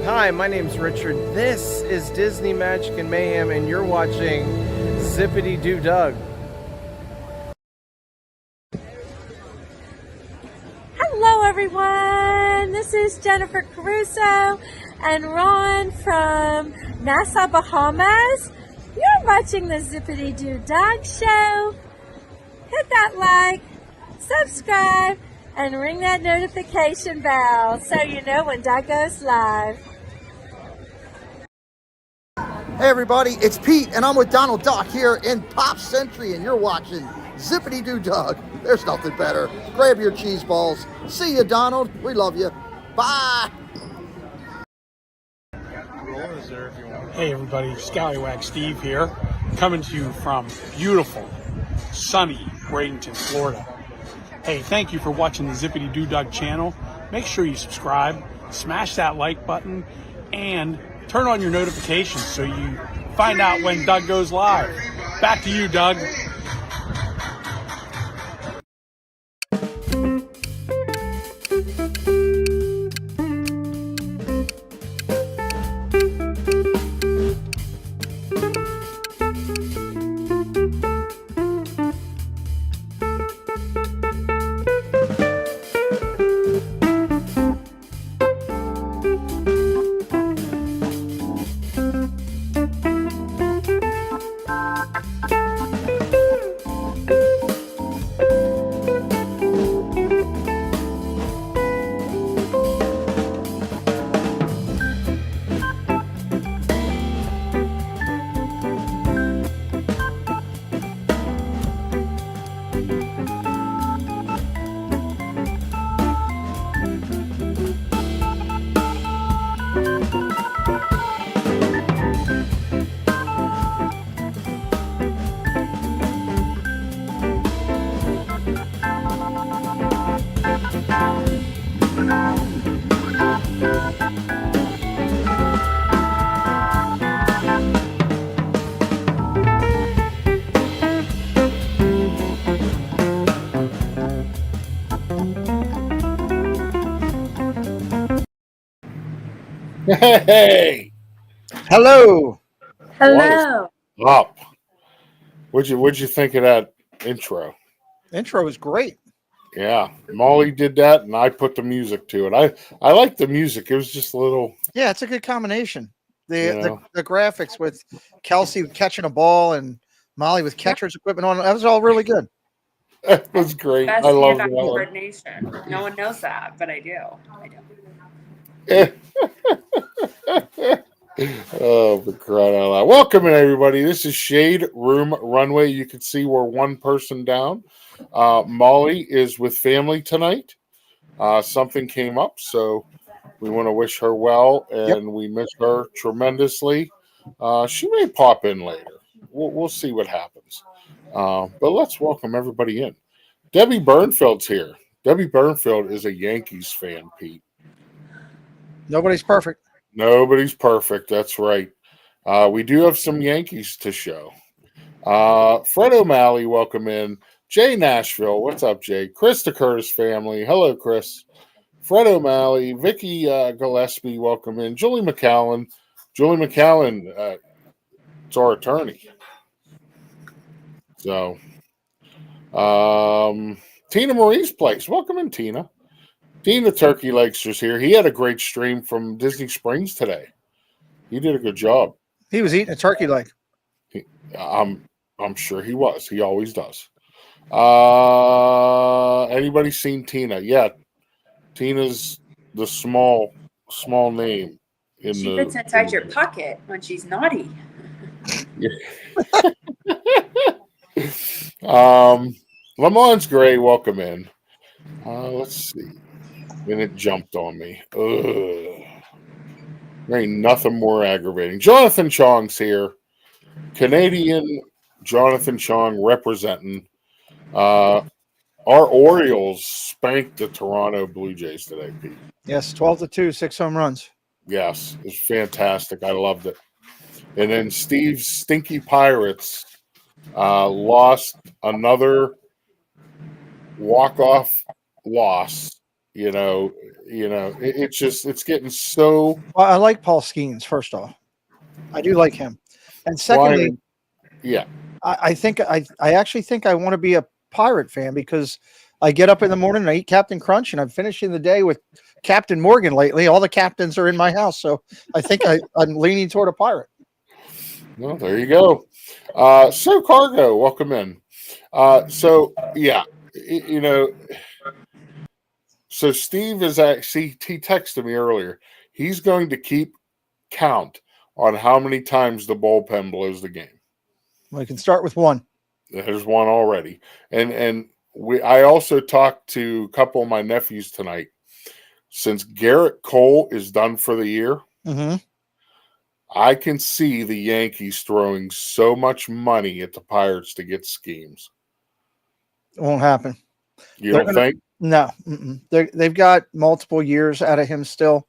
Hi, my name's Richard. This is Disney Magic and Mayhem, and you're watching Zip-a-Dee-DooDoug. Hello, everyone. This is Jennifer Caruso and Ron from Nassau, Bahamas. You're watching the Zip-a-Dee-DooDoug show. Hit that like, subscribe, and ring that notification bell so you know when Doug goes live. Hey everybody, it's Pete and I'm with Donald Duck here in Pop Century and you're watching Zip-a-Dee-DooDoug. There's nothing better. Grab your cheese balls. See you, Donald. We love you. Bye. Hey everybody, Scallywag Steve here, coming to you from beautiful, sunny Bradenton, Florida. Hey, thank you for watching the Zip-a-Dee-DooDoug channel. Make sure you subscribe, smash that like button, and turn on your notifications so you find out when Doug goes live. Back to you, Doug. Hey, Hello. Hello. up. What'd you think of that intro? Intro is great. Yeah, Molly did that, and I put the music to it. I like the music. It was just a little. Yeah, it's a good combination. You know. The graphics with Kelsey catching a ball and Molly with catcher's equipment on, that was all really good. It was great. Best I love stand-up it. coordination. No one knows that, but I do. Oh, for crying out loud. Welcome in, everybody. This is Shade Room Runway. You can see we're one person down. Molly is with family tonight. Something came up, so we want to wish her well, and we miss her tremendously. She may pop in later. We'll see what happens. But let's welcome everybody in. Debbie Burnfield's here. Debbie Burnfield is a Yankees fan, Pete. Nobody's perfect. Nobody's perfect. That's right. We do have some Yankees to show. Fred O'Malley, welcome in. Jay Nashville, what's up, Jay? Chris the Curtis family, hello, Chris. Fred O'Malley, Vicky Gillespie, welcome in. Julie McCallan, it's our attorney. So, Tina Marie's place, welcome in, Tina. Dean the Turkey Legs is here. He had a great stream from Disney Springs today. He did a good job. He was eating a turkey leg. I'm sure he was. He always does. Anybody seen Tina? Yeah, Tina's the small name in She fits inside your pocket when she's naughty. Lamont's Gray, welcome in. Let's see. And it jumped on me. Ugh. There ain't nothing more aggravating. Jonathan Chong's here. Canadian Jonathan Chong representing. Our Orioles spanked the Toronto Blue Jays today, Pete. Yes, 12-2, 6 home runs. Yes, it's fantastic. I loved it. And then Steve's Stinky Pirates lost another walk-off loss. It's getting so. Well, I like Paul Skeens, first off. I do like him. And secondly, I actually think I want to be a Pirate fan because I get up in the morning and I eat Captain Crunch, and I'm finishing the day with Captain Morgan lately. All the captains are in my house, so I think I'm leaning toward a Pirate. Well, there you go. So Cargo, welcome in. So Steve is actually, he texted me earlier. He's going to keep count on how many times the bullpen blows the game. We can start with one. There's one already. I also talked to a couple of my nephews tonight. Since Garrett Cole is done for the year, I can see the Yankees throwing so much money at the Pirates to get schemes. It won't happen. You don't think? No. They've got multiple years out of him still.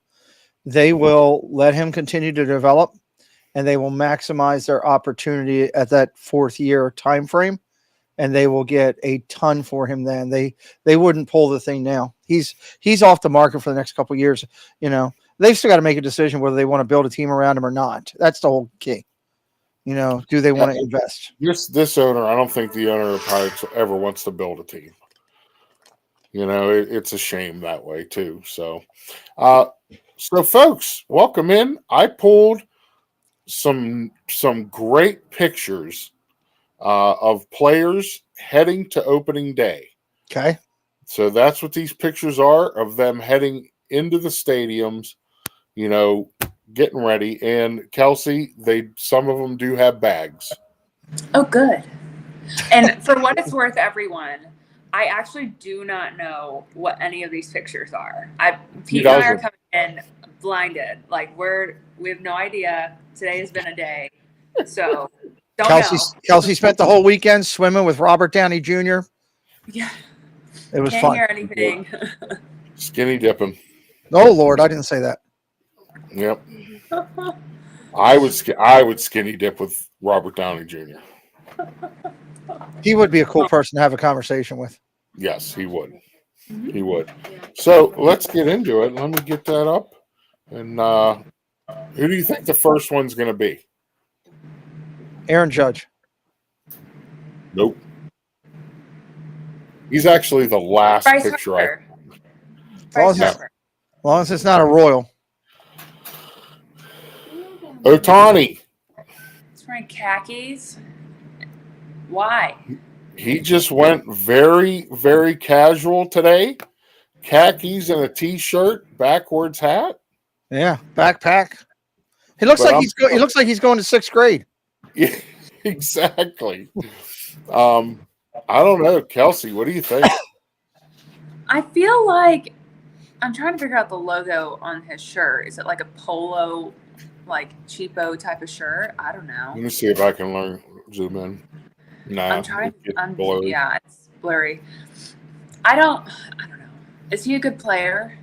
They will let him continue to develop, and they will maximize their opportunity at that 4th year time frame, and they will get a ton for him then. They wouldn't pull the thing now. He's off the market for the next couple of years. They've still got to make a decision whether they want to build a team around him or not. That's the whole key. Do they want to invest? This owner, I don't think the owner of Pirates ever wants to build a team. It's a shame that way too. So folks, welcome in. I pulled some great pictures of players heading to opening day. Okay. So that's what these pictures are of them heading into the stadiums, getting ready. And Kelsey, some of them do have bags. Oh, good. And for what it's worth, everyone, I actually do not know what any of these pictures are. Pete and I are coming in blinded. Like we have no idea. Today has been a day. So Kelsey spent the whole weekend swimming with Robert Downey Jr. Yeah. It was Can't fun. hear anything. Skinny dipping. Oh Lord, I didn't say that. Yep. I would skinny dip with Robert Downey Jr. He would be a cool person to have a conversation with. Yes, he would. He would. So let's get into it. Let me get that up. And who do you think the first one's going to be? Aaron Judge. Nope. He's actually the last Bryce picture Harper. As long as it's not a Royal. Ohtani. He's wearing khakis. Why? He just went very, very casual today. Khakis and a t-shirt, backwards hat. Yeah, backpack. He looks like he's going to 6th grade. Yeah, exactly. I don't know, Kelsey. What do you think? I feel like I'm trying to figure out the logo on his shirt. Is it like a polo, like cheapo type of shirt? I don't know. Let me see if I can zoom in. Nah, I'm trying. Yeah, it's blurry. I don't know. Is he a good player?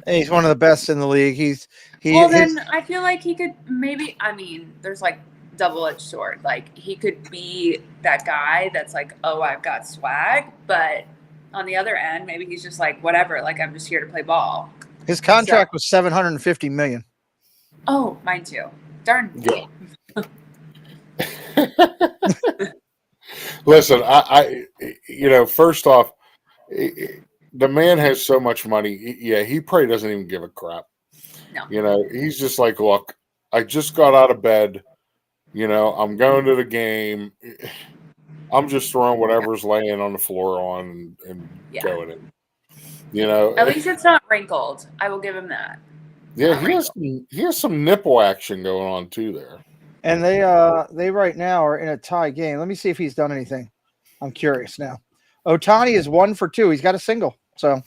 He's one of the best in the league. Then I feel like he could maybe. I mean, there's like double-edged sword. Like he could be that guy that's like, oh, I've got swag, but on the other end, maybe he's just like, whatever. Like I'm just here to play ball. His contract was $750 million. Oh, mine too. Darn. Yeah. Listen, I first off, the man has so much money. Yeah, he probably doesn't even give a crap. No. He's just like, look, I just got out of bed. I'm going to the game. I'm just throwing whatever's laying on the floor on and going in. At least it's not wrinkled. I will give him that. Yeah, he has some nipple action going on too there. And they right now are in a tie game. Let me see if he's done anything. I'm curious now. Ohtani is 1 for 2. He's got a single. So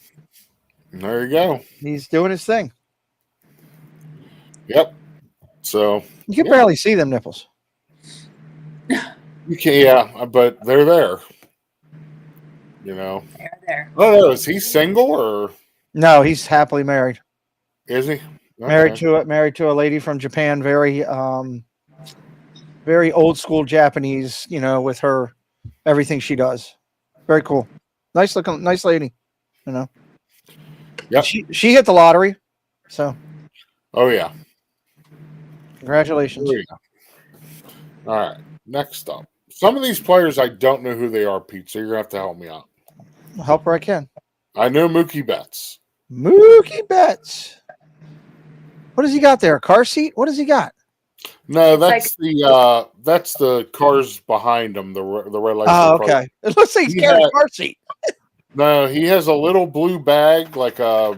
there you go. He's doing his thing. Yep. So you can barely see them nipples. You can, yeah, but they're there. They're there. Oh, is he single or? No, he's happily married. Is he? Okay. Married to a lady from Japan, very very old school Japanese, with her everything she does. Very cool. Nice lady, Yeah. She hit the lottery. So Oh yeah. Congratulations. All right. Next up. Some of these players I don't know who they are, Pete, so you're gonna have to help me out. I'll help where I can. I know Mookie Betts. Mookie Betts. What does he got there? A car seat? What does he got? No, that's that's the cars behind him. The red lights. Oh, okay. It looks like he's carrying a car seat. No, he has a little blue bag, like I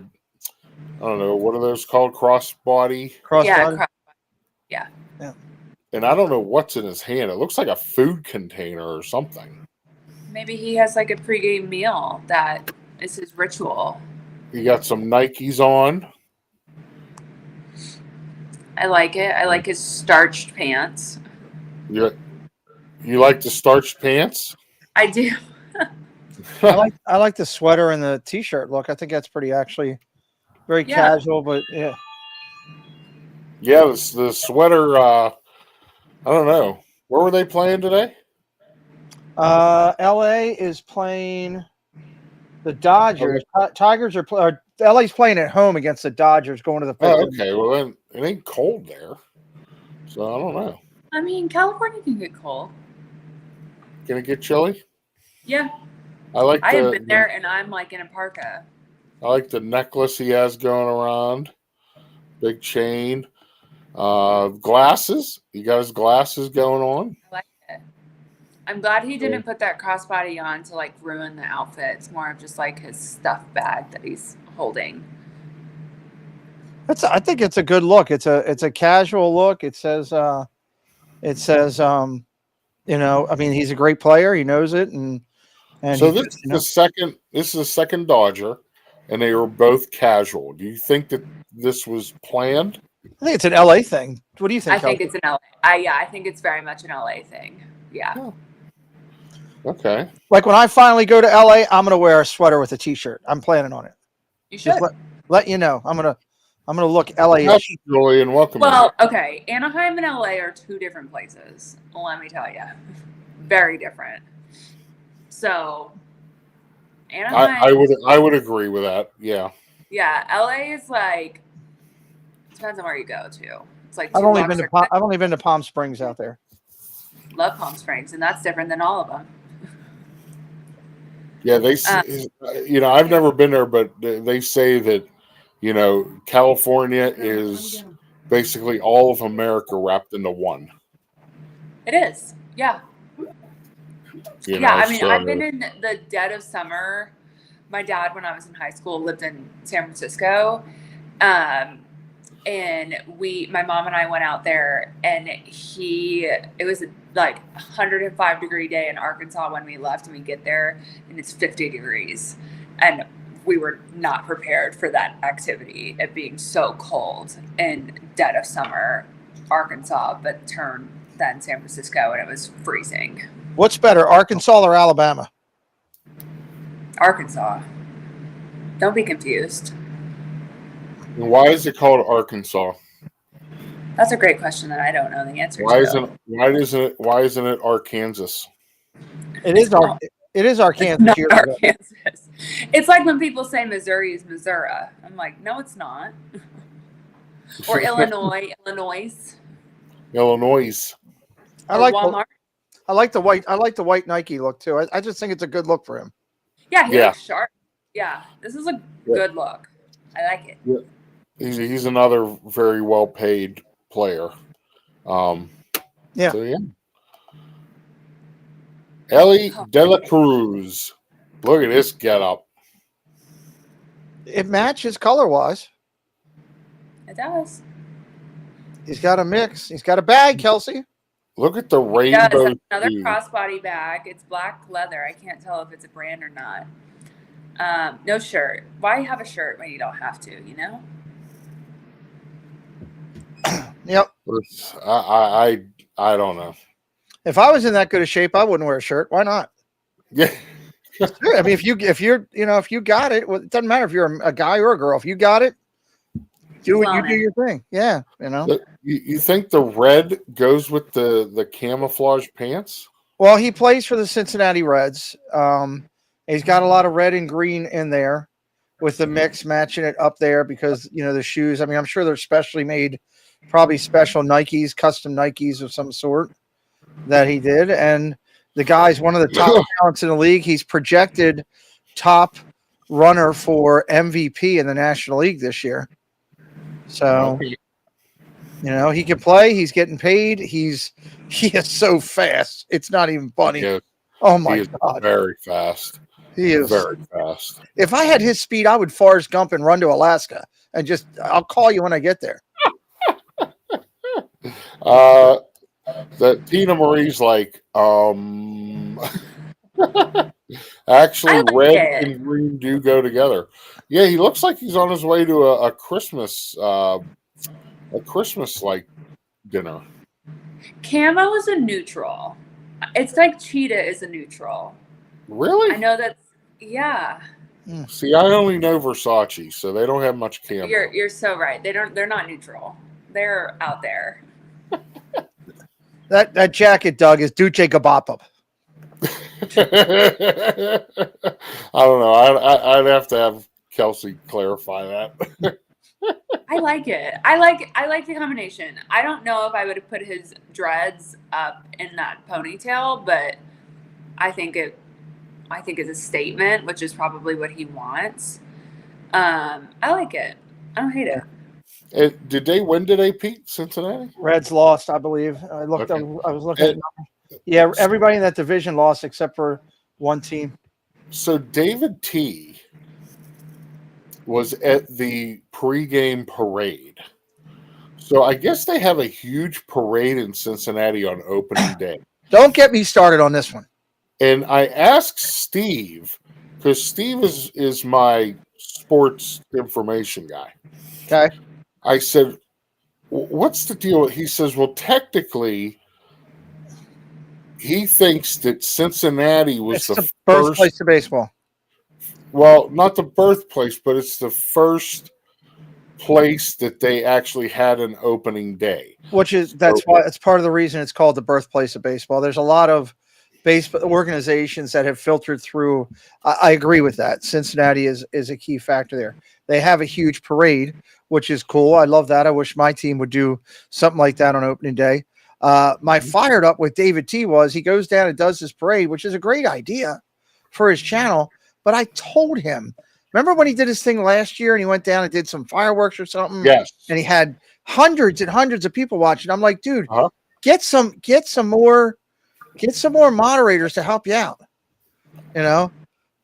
don't know, what are those called? Crossbody. Crossbody. Yeah. And I don't know what's in his hand. It looks like a food container or something. Maybe he has like a pregame meal that is his ritual. He got some Nikes on. I like it. I like his starched pants. You like the starched pants? I do. I like the sweater and the t-shirt look. I think that's pretty actually very casual, but yeah. Yeah, the sweater. I don't know. Where were they playing today? LA is playing the Dodgers. Tigers are LA's playing at home against the Dodgers, going to the. Oh, okay. Well, then it ain't cold there, so I don't know. I mean, California can get cold. Can it get chilly? Yeah. I have been there, and I'm like in a parka. I like the necklace he has going around. Big chain. Glasses. He got his glasses going on. I like it. I'm glad he didn't put that crossbody on to like ruin the outfit. It's more of just like his stuff bag that he's holding. I think it's a good look. It's a casual look. It says I mean, he's a great player. He knows it, and so this is the second Dodger, and they were both casual. Do you think that this was planned? I think it's an LA thing. What do you think? I think it's an LA. I think it's very much an LA thing. Yeah. Oh. Okay. Like when I finally go to LA, I'm gonna wear a sweater with a t-shirt. I'm planning on it. You should. Just let you know. I'm gonna look LA-ish. Julie, and welcome. Well, okay. Anaheim and LA are two different places. Let me tell you, very different. So, Anaheim. I would agree with that. Yeah. Yeah, LA is like depends on where you go to. It's like I've only been to Palm Springs out there. Love Palm Springs, and that's different than all of them. Yeah, I've never been there, but they say that, California is basically all of America wrapped into one. It is, yeah. I mean, I've been in the dead of summer. My dad, when I was in high school, lived in San Francisco. And my mom and I went out there, and it was like 105-degree day in Arkansas when we left, and we get there and it's 50 degrees, and we were not prepared for that activity, it being so cold in dead of summer Arkansas, but turn then San Francisco, and it was freezing. What's better, Arkansas or Alabama? Arkansas. Don't be confused. Why is it called Arkansas? That's a great question that I don't know the answer to. Why isn't it Arkansas? It is Arkansas. Not Arkansas. It's like when people say Missouri is Missouri. I'm like, no, it's not. Or Illinois. I like the white Nike look too. I just think it's a good look for him. Yeah, he looks sharp. Yeah, this is a good look. I like it. Yeah. He's another very well paid player. Yeah. So yeah. Ellie De La Cruz. Look at this getup. It matches color wise. It does. He's got a mix. He's got a bag, Kelsey. Look at the It rainbow. does. That's another shoe. crossbody bag. It's black leather. I can't tell if it's a brand or not. No shirt. Why have a shirt when you don't have to, you know? Yep. I don't know. If I was in that good a shape, I wouldn't wear a shirt. Why not? Yeah. I mean, if you got it, well, it doesn't matter if you're a guy or a girl. If you got it, do it. You do your thing. Yeah, you know. You think the red goes with the camouflage pants? Well, he plays for the Cincinnati Reds. He's got a lot of red and green in there with the mix, matching it up there because, you know, the shoes. I mean, I'm sure they're specially made, probably special Nikes, custom Nikes of some sort that he did. And the guy's one of the top talents in the league. He's projected top runner for MVP in the National League this year. So, you know, he can play. He's getting paid. He is so fast. It's not even funny. Yeah, oh my God. Very fast. He is very fast. If I had his speed, I would Forrest Gump and run to Alaska and I'll call you when I get there. That Tina Marie's like, actually red and green do go together. Yeah, he looks like he's on his way to a Christmas like dinner. Camo is a neutral. It's like cheetah is a neutral. Really? I know that's yeah. See, I only know Versace, so they don't have much camo. You're so right. They're not neutral. They're out there. That jacket, Doug, is Duce Gabapa. I don't know. I'd have to have Kelsey clarify that. I like it. I like the combination. I don't know if I would have put his dreads up in that ponytail, but I think it's a statement, which is probably what he wants. I like it. I don't hate it. Did they win today, Pete? Cincinnati? Reds lost, I believe. I was looking at yeah, everybody in that division lost except for one team. So David T was at the pregame parade. So I guess they have a huge parade in Cincinnati on opening day. Don't get me started on this one. And I asked Steve, because Steve is my sports information guy. Okay. I said, what's the deal? He says, well, technically, he thinks that Cincinnati was it's the birthplace of baseball. Well, not the birthplace, but it's the first place that they actually had an opening day. That's why it's part of the reason it's called the birthplace of baseball. There's a lot of baseball organizations that have filtered through. I agree with that. Cincinnati is a key factor there. They have a huge parade, which is cool. I love that. I wish my team would do something like that on opening day. My fired up with David T was he goes down and does this parade, which is a great idea for his channel. But I told him, remember when he did his thing last year and he went down and did some fireworks or something? Yes. And he had hundreds and hundreds of people watching. I'm like, dude, get some more moderators to help you out, you know?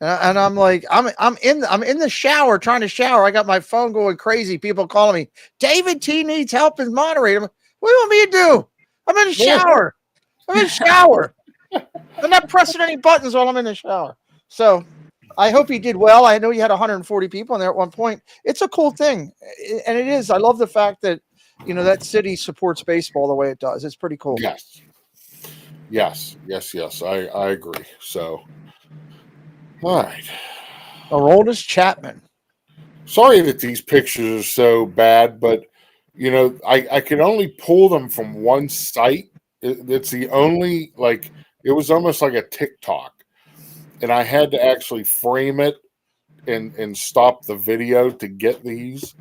And I'm like, I'm in the shower trying to shower. I got my phone going crazy. People calling me, David T needs help as moderator. What do you want me to do? I'm in the shower. I'm not pressing any buttons while I'm in the shower. So I hope he did well. I know he had 140 people in there at one point. It's a cool thing. And it is. I love the fact that, you know, that city supports baseball the way it does. It's pretty cool. Yes. I agree. So, all right. Aroldis Chapman. Sorry that these pictures are so bad, but, you know, I can only pull them from one site. It's the only, like, it was almost like a TikTok. And I had to actually frame it and stop the video to get these.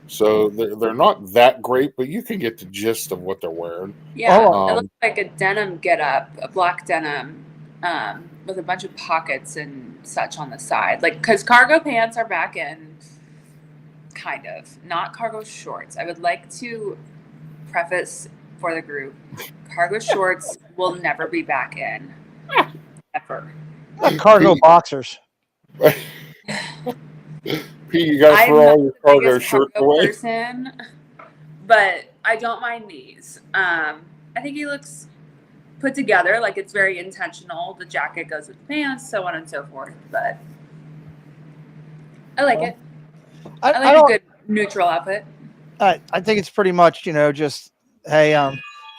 So they're not that great, but you can get the gist of what they're wearing. Yeah, it looks like a denim getup, a black denim with a bunch of pockets and such on the side. Like, because cargo pants are back in, kind of. Not cargo shorts. I would like to preface for the group. Cargo shorts will never be back in. Ever. Cargo boxers. Pete, you got to throw all your cargo shirts away. Person, but I don't mind these. I think he looks put together, like it's very intentional. The jacket goes with the pants, so on and so forth. But I like it. I like a good neutral outfit. I think it's pretty much, just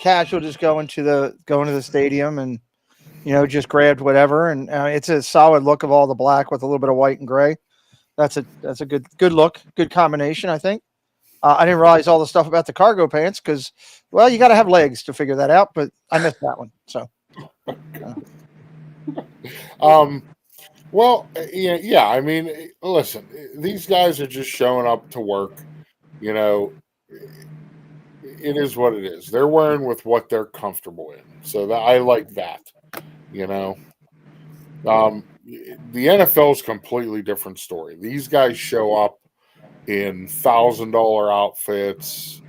casual, just going to the stadium and just grabbed whatever, and it's a solid look of all the black with a little bit of white and gray. That's a good look, good combination, I think. I didn't realize all the stuff about the cargo pants because, well, you got to have legs to figure that out, but I missed that one. So, well, yeah. I mean, listen, these guys are just showing up to work. It is what it is. They're wearing with what they're comfortable in. So I like that. The NFL's completely different story. These guys show up in $1,000 outfits,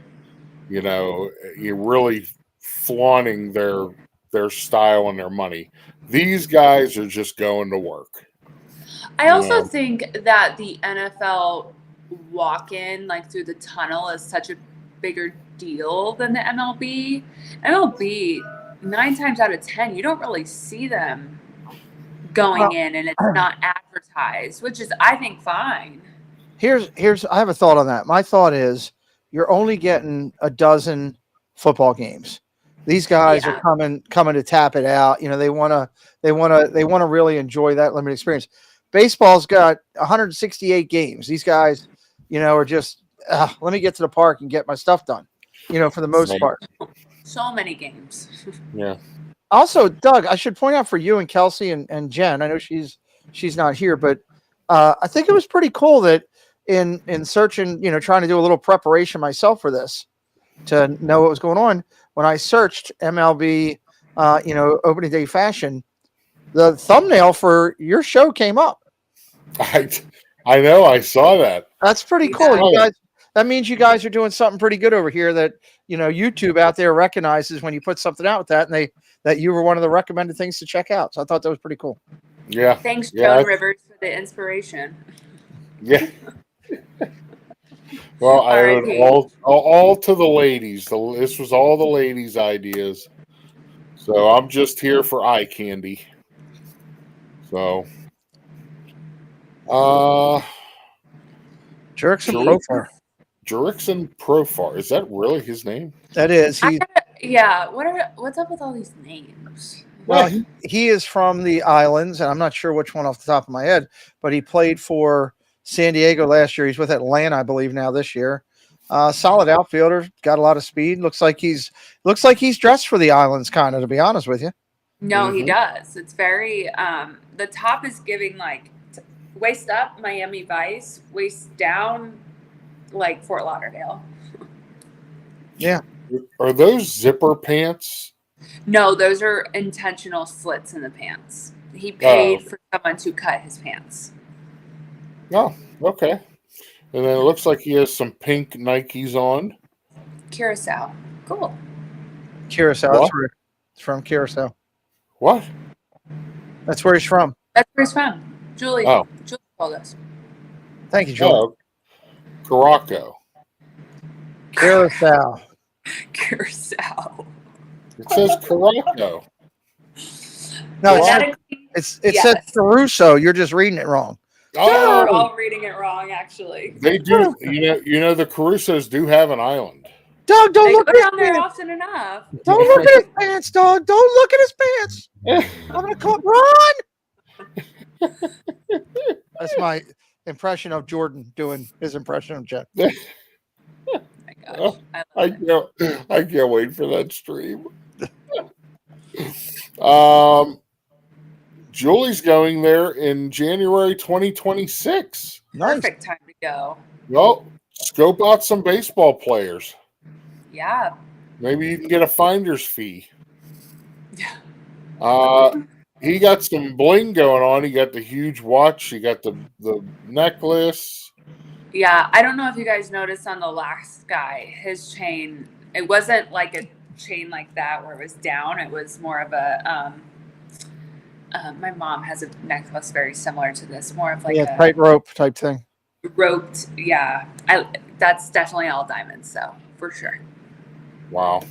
you're really flaunting their style and their money. These guys are just going to work. I also think that the NFL walk-in, like through the tunnel, is such a bigger deal than the MLB. MLB, 9 times out of 10, you don't really see them going in, and it's not advertised, which is, I think, fine. Here's I have a thought on that. My thought is you're only getting a dozen football games. These guys are coming to tap it out. They want to really enjoy that limited experience. Baseball's got 168 games. These guys, are just let me get to the park and get my stuff done. For the most part. So many games. Yeah. Also, Doug, I should point out for you and Kelsey and Jen, I know she's not here, but I think it was pretty cool that in searching, trying to do a little preparation myself for this to know what was going on. When I searched MLB, opening day fashion, the thumbnail for your show came up. I know. I saw that. That's pretty cool. You guys, that means you guys are doing something pretty good over here that, YouTube out there recognizes when you put something out with that, and that you were one of the recommended things to check out. So I thought that was pretty cool. Yeah. Thanks, Joan Rivers, for the inspiration. Yeah. Well, I owed all to the ladies. This was all the ladies' ideas. So I'm just here for eye candy. So, Jurickson Profar. Is that really his name? That is. What's up with all these names? Well, he is from the islands, and I'm not sure which one off the top of my head, but he played for San Diego last year. He's with Atlanta, I believe, now this year. Solid outfielder, got a lot of speed. Looks like he's dressed for the islands, kind of, to be honest with you. No, he does. It's very the top is giving like waist up Miami Vice, waist down like Fort Lauderdale. Yeah. Are those zipper pants? No, those are intentional slits in the pants. He paid for someone to cut his pants. Oh, okay. And then it looks like he has some pink Nikes on. Curacao. Cool. Curacao. That's where it's from. Curacao. What? That's where he's from. That's where he's from. Julie. Oh. Julie told us. Thank you, Julie. Oh. Caraco. Curacao. Curacao. It says Caraco. No, it says Caruso. You're just reading it wrong. Oh, we're all reading it wrong, actually. They do. The Carusos do have an island. Doug, don't look at his there pants. often enough. Don't look at his pants, Doug. Don't look at his pants. I'm gonna call Ron. That's my impression of Jordan doing his impression of Jen. Oh my gosh. I can't wait for that stream. Julie's going there in January 2026. Perfect time to go. Well, scope out some baseball players. Yeah. Maybe you can get a finder's fee. He got some bling going on. He got the huge watch. He got the necklace. Yeah, I don't know if you guys noticed on the last guy, his chain It wasn't like a chain like that where it was down. It was more of a my mom has a necklace very similar to this, more of like a tightrope type thing. Roped. Yeah, that's definitely all diamonds, so for sure. Wow.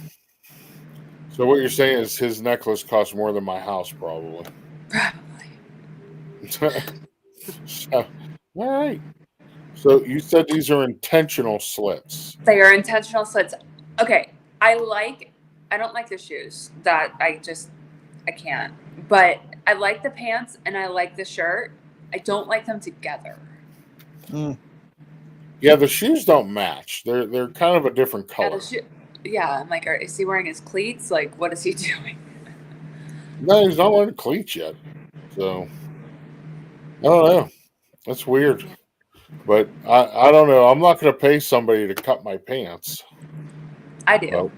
So what you're saying is his necklace costs more than my house, probably. Probably. So, all right. So you said these are intentional slits. They are intentional slits. Okay, I don't like the shoes. That I can't. But I like the pants and I like the shirt. I don't like them together. Yeah, the shoes don't match. They're kind of a different color. Yeah, I'm like, is he wearing his cleats? Like, what is he doing? No, he's not wearing cleats yet. So I don't know. That's weird. But I don't know. I'm not going to pay somebody to cut my pants. I do.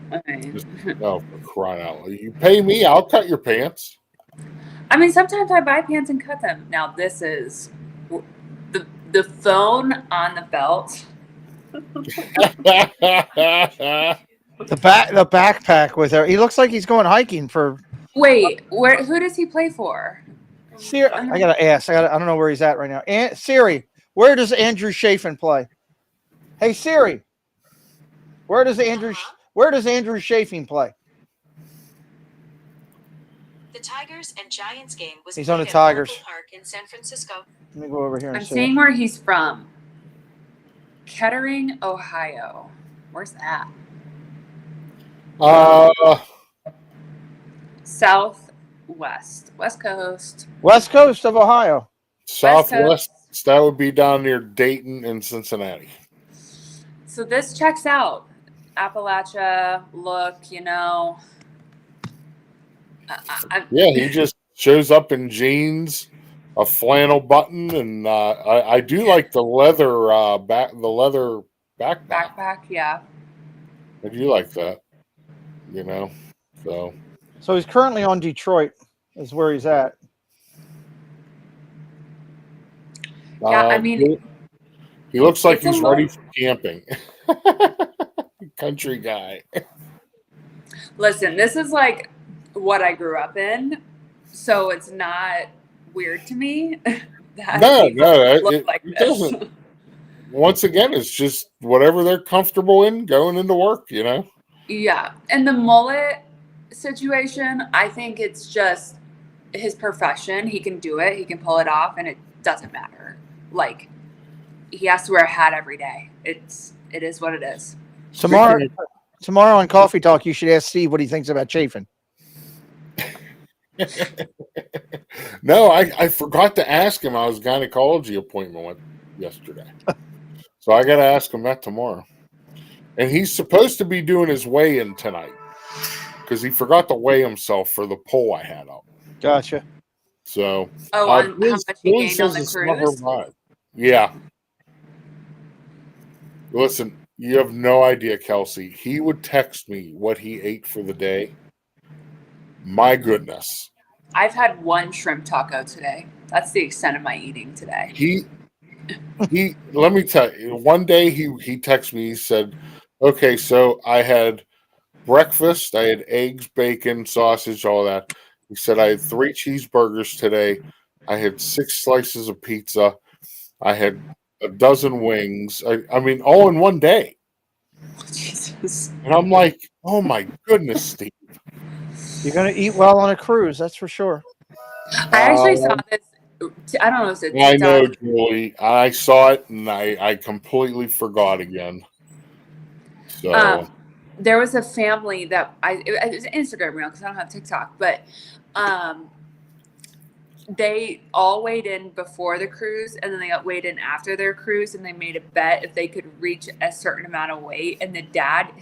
So, for crying out loud. You pay me, I'll cut your pants. I mean, sometimes I buy pants and cut them. Now, this is the phone on the belt. The backpack with her. He looks like he's going hiking for. Wait, who does he play for? Siri, I gotta ask. I don't know where he's at right now. Siri, where does Andrew Chafin play? Hey Siri, where does Andrew Chafin play? The Tigers and Giants game was He's on the played at Tigers. Oracle Park in San Francisco. Let me go over here and I'm see. seeing where he's from. Kettering, Ohio. Where's that? Southwest. West Coast. West Coast of Ohio. Southwest. That would be down near Dayton and Cincinnati. So this checks out. Appalachia, look, Yeah, he just shows up in jeans, a flannel button, and I do like the leather backpack. Backpack, yeah. I do like that. So he's currently on Detroit, is where he's at. Yeah, I mean, he looks like he's ready for camping. Country guy. Listen, this is like what I grew up in, so it's not weird to me. It doesn't. Once again, it's just whatever they're comfortable in going into work, Yeah, and the mullet situation, I think it's just his profession. He can do it. He can pull it off, and it doesn't matter. Like, he has to wear a hat every day. It is what it is. Tomorrow on Coffee Talk, you should ask Steve what he thinks about Chafin. No, I forgot to ask him. I was gynecology appointment yesterday. So I got to ask him that tomorrow. And he's supposed to be doing his weigh-in tonight because he forgot to weigh himself for the poll I had up. Gotcha. On So, how much he gained on the cruise? Yeah. Listen, you have no idea, Kelsey. He would text me what he ate for the day. My goodness. I've had one shrimp taco today. That's the extent of my eating today. He let me tell you, one day he texted me, he said, okay, so I had breakfast, I had eggs, bacon, sausage, all that. He said I had 3 cheeseburgers today. I had 6 slices of pizza. I had a dozen wings. I mean, all in one day. Jesus. And I'm like, oh my goodness, Steve. You're going to eat well on a cruise, that's for sure. I actually saw this. I don't know if it's I know, Julie. I saw it and I completely forgot again. So there was a family that it was an Instagram reel because I don't have TikTok, but they all weighed in before the cruise and then they got weighed in after their cruise, and they made a bet if they could reach a certain amount of weight, and the dad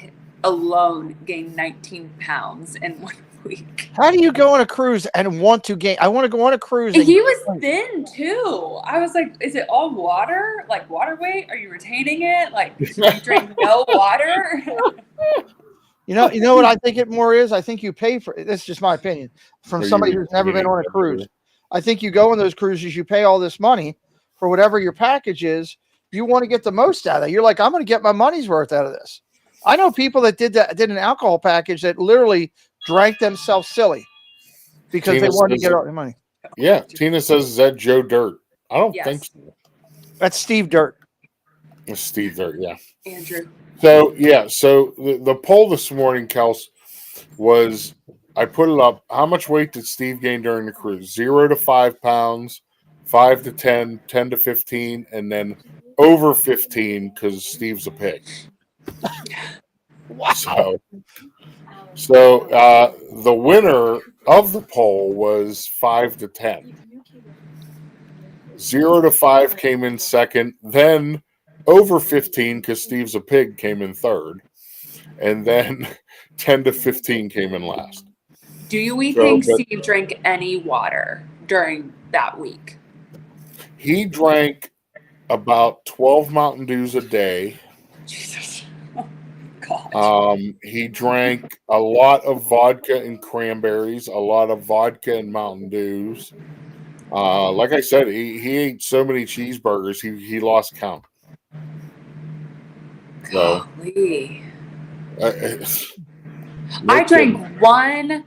alone gained 19 pounds in 1 week. How do you go on a cruise and want to gain? I want to go on a cruise. And he was thin too. I was like, is it all water? Like water weight? Are you retaining it? Like, do you drink no water? You know what I think it more is? I think you pay for it. This is just my opinion from somebody who's never been on a cruise. I think you go on those cruises, you pay all this money for whatever your package is. You want to get the most out of it. You're like, I'm going to get my money's worth out of this. I know people that did an alcohol package that literally drank themselves silly because Tina they wanted to says- get all the money. Yeah, Tina says, is that Joe Dirt? I don't Yes. think so. That's Steve Dirt. It's Steve Dirt, yeah. Andrew. So the poll this morning, Kels, was I put it up. How much weight did Steve gain during the cruise? 0 to 5 pounds, 5 to 10, 10 to 15, and then over 15 because Steve's a pig. Wow. So the winner of the poll was 5 to 10. 0 to 5 came in second, then over 15 because Steve's a pig came in third, and then 10 to 15 came in last. Do we think Steve drank any water during that week? He drank about 12 Mountain Dews a day. Jesus. God. He drank a lot of vodka and cranberries, a lot of vodka and Mountain Dews. Like I said, he ate so many cheeseburgers, he lost count. So, Golly. I drank one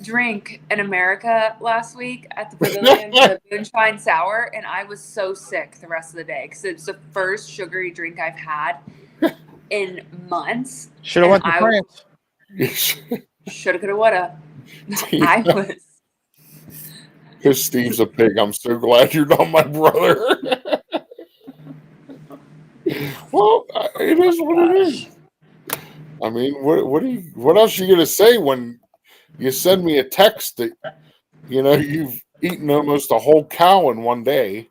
drink in America last week at the Pavilion, the Moonshine Sour, and I was so sick the rest of the day because it was the first sugary drink I've had in months. Should have went to France. Shoulda, coulda, woulda. I was. Because Steve's a pig. I'm so glad you're not my brother. Well, it is what it is. I mean, what else are you gonna say when you send me a text that you've eaten almost a whole cow in one day?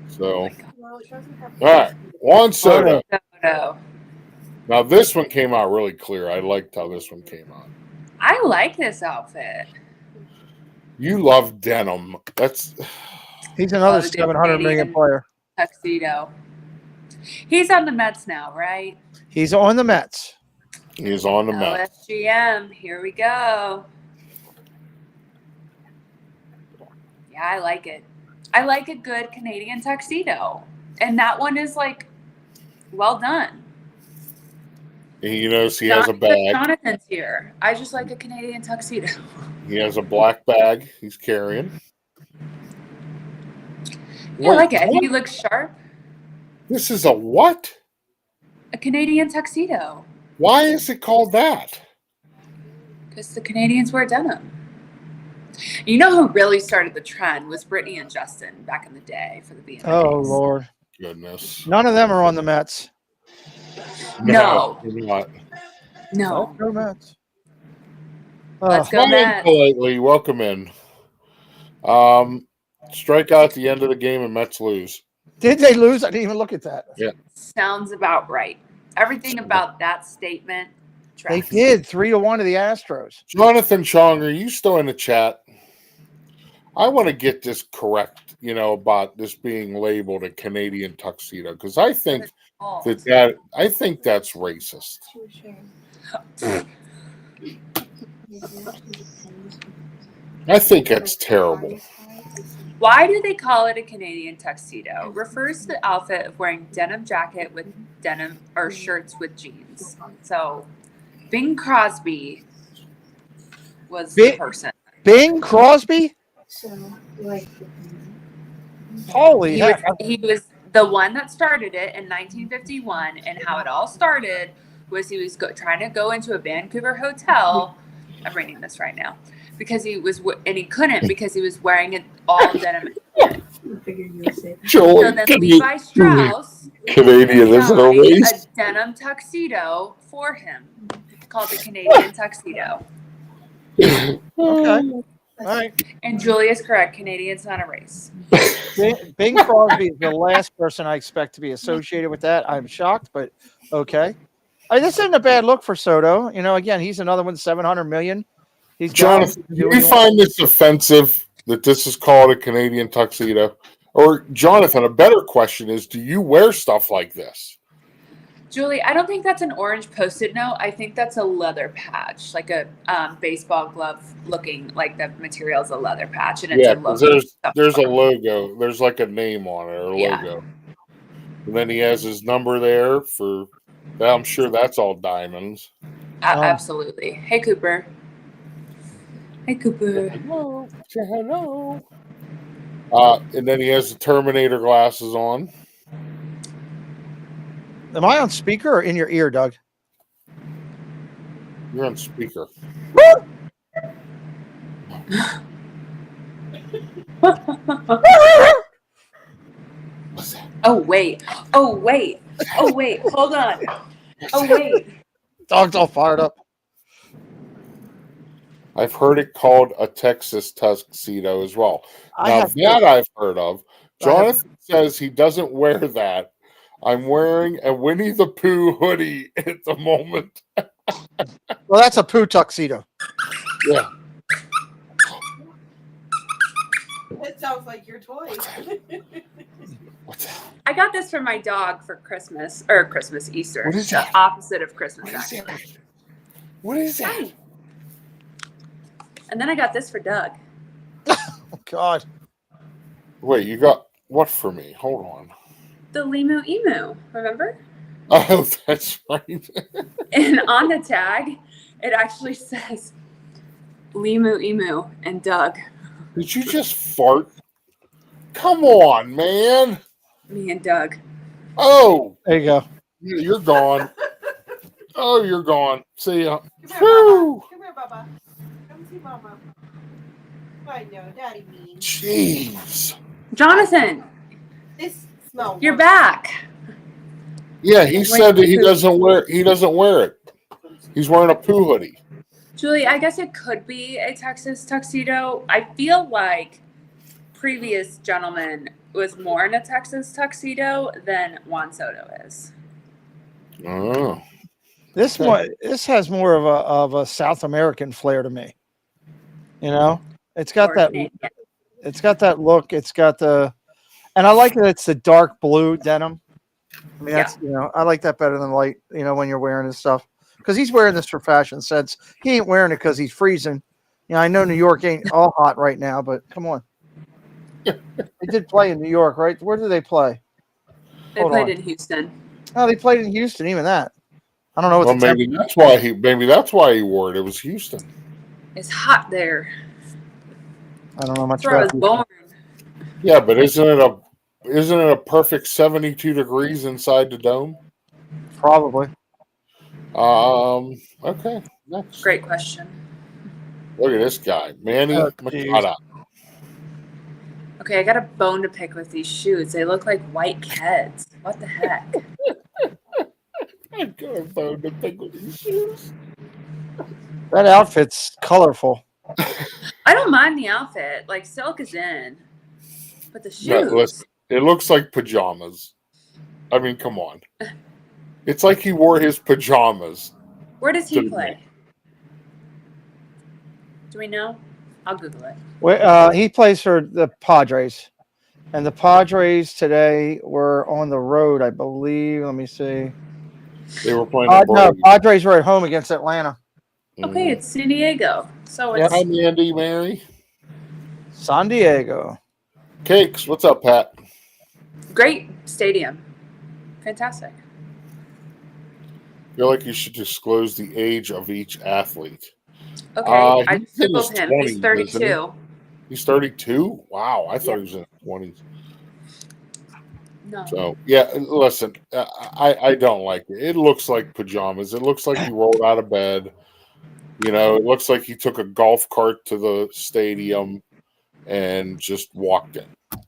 So, all right, Juan Soto. Now this one came out really clear. I liked how this one came out. I like this outfit. You love denim. He's another 700 million player. Tuxedo. He's on the Mets now, right? He's on the Mets. He's on the Mets. LSGM. Here we go. Yeah, I like it. I like a good Canadian tuxedo. And that one is like well done. He knows he has a bag. Jonathan's here. I just like a Canadian tuxedo. He has a black bag he's carrying. Yeah, I like it. I think he looks sharp. This is a what? A Canadian tuxedo. Why is it called that? Because the Canadians wear denim. You know who really started the trend was Brittany and Justin back in the day for the BMAs. Oh, Lord. Goodness. None of them are on the Mets. No. Not. No. Go Mets. Let's go Mets. Politely, welcome in. Strike out at the end of the game and Mets lose. Did they lose? I didn't even look at that. Yeah. Sounds about right. Everything about that statement. They did 3-1 to the Astros. Jonathan Chong, are you still in the chat? I want to get this correct, about this being labeled a Canadian tuxedo, because I think I think that's racist. I think that's terrible. Why do they call it a Canadian tuxedo? It refers to the outfit of wearing denim jacket with denim or shirts with jeans. So Bing Crosby was the person. Bing Crosby? Holy heck. He was the one that started it in 1951, and how it all started was he was trying to go into a Vancouver hotel. I'm reading this right now. Because he was, and he couldn't because he was wearing it all denim. So then Levi Strauss Canadian is a race. A denim tuxedo for him called the Canadian tuxedo. Okay. All right. And Julia's correct. Canadian's not a race. Bing Crosby is the last person I expect to be associated with that. I'm shocked, but okay. This isn't a bad look for Soto. Again, he's another one, 700 million. Jonathan, do you find this offensive that this is called a Canadian tuxedo? Or, Jonathan, a better question is, do you wear stuff like this? Julie, I don't think that's an orange Post-it note. I think that's a leather patch, like a baseball glove looking, like the material's a leather patch. And it's a logo. There's a logo. There's like a name on it or a logo. And then he has his number there for. I'm sure that's all diamonds. Absolutely. Hey, Cooper. Hey, Cooper. Hello. Say hello. And then he has the Terminator glasses on. Am I on speaker or in your ear, Doug? You're on speaker. Oh, wait. Oh, wait. Oh, wait. Hold on. Oh, wait. Dog's all fired up. I've heard it called a Texas tuxedo as well. I've heard of. Jonathan says he doesn't wear that. I'm wearing a Winnie the Pooh hoodie at the moment. Well, that's a Pooh tuxedo. Yeah. It sounds like your toy. What's that? I got this for my dog for Christmas, Easter. What is that? The opposite of Christmas, What is actually. that? What is that? And then I got this for Doug. Oh, God. Wait, you got what for me? Hold on. The Limu Emu, remember? Oh, that's right. And on the tag, it actually says Limu Emu and Doug. Did you just fart? Come on, man. Me and Doug. Oh, There you go. you're gone. Oh, you're gone. See ya. Come here, Bubba. Come here, Bubba. Come see Mama. I know, Daddy mean. Jeez. Jonathan, This smell. you're back. Yeah, he said that he doesn't wear it. He's wearing a Pooh hoodie. Julie, I guess it could be a Texas tuxedo. I feel like previous gentleman was more in a Texas tuxedo than Juan Soto is. Oh. This has more of a South American flair to me. You know, it's got that. It's got that look. It's got the, and I like that it's the dark blue denim. I mean, that's I like that better than light. You know, when you're wearing this stuff, because he's wearing this for fashion sense. He ain't wearing it because he's freezing. You know, I know New York ain't all hot right now, but come on. They did play in New York, right? Where did they play? They played in Houston. Oh, they played in Houston. Even that. I don't know what. Well, maybe that's why he wore it. It was Houston. It's hot there. I don't know much That's where I was about born. Yeah, but isn't it a perfect 72 degrees inside the dome? Probably. Okay. Next. Great question. Look at this guy, Manny Machado. Okay, I got a bone to pick with these shoes. They look like white Keds. What the heck? I got a bone to pick with these shoes. That outfit's colorful. I don't mind the outfit. Like, silk is in. But the shoes. No, listen, it looks like pajamas. I mean, come on. It's like he wore his pajamas. Where does he play? Do we know? I'll Google it. He plays for the Padres. And the Padres today were on the road, I believe. Let me see. They were playing. No, Padres were at home against Atlanta. Okay, it's San Diego. So it's Hi, Andy, Mary. San Diego. Cakes, what's up, Pat? great stadium. Fantastic. I feel like you should disclose the age of each athlete. Okay, I he's in his googled him. 20s, He's 32. He's 32? Wow, I thought he was in his 20s. No. So, yeah, listen, I don't like it. It looks like pajamas. It looks like he rolled out of bed. You know, it looks like he took a golf cart to the stadium and just walked in.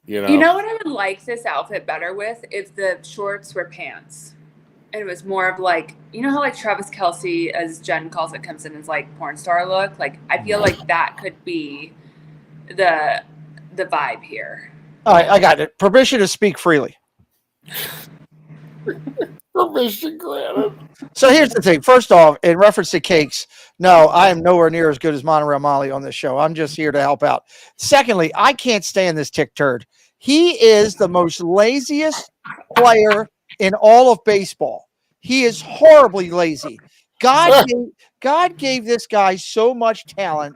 You know what I would like this outfit better with? If the shorts were pants. And it was more of like, you know how like Travis Kelce, as Jen calls it, comes in as like porn star look? Like, I feel like that could be the vibe here. All right, I got it. Permission to speak freely. Permission granted. So here's the thing. First off, in reference to cakes, no, I am nowhere near as good as Monorail Molly on this show. I'm just here to help out. Secondly, I can't stand this tick turd. He is the most laziest player in all of baseball. He is horribly lazy. God gave this guy so much talent,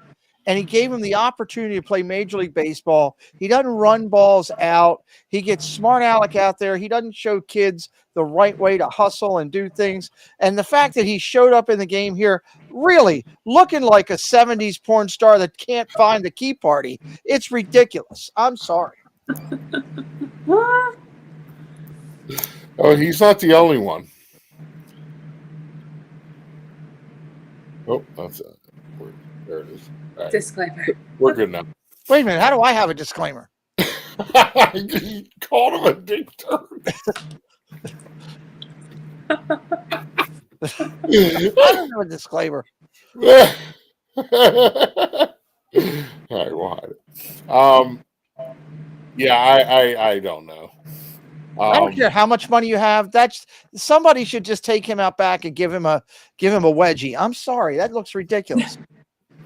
and he gave him the opportunity to play Major League Baseball. He doesn't run balls out. He gets smart aleck out there. He doesn't show kids the right way to hustle and do things. And the fact that he showed up in the game here really looking like a 70s porn star that can't find the key party, it's ridiculous. I'm sorry. Oh, he's not the only one. Oh, that's it. There it is. Right. Disclaimer. We're good now. Wait a minute. How do I have a disclaimer? You called him a dick turd. I don't have a disclaimer. All right, we'll hide it. Yeah, I don't know. I don't care how much money you have. That's somebody should just take him out back and give him a wedgie. I'm sorry, that looks ridiculous.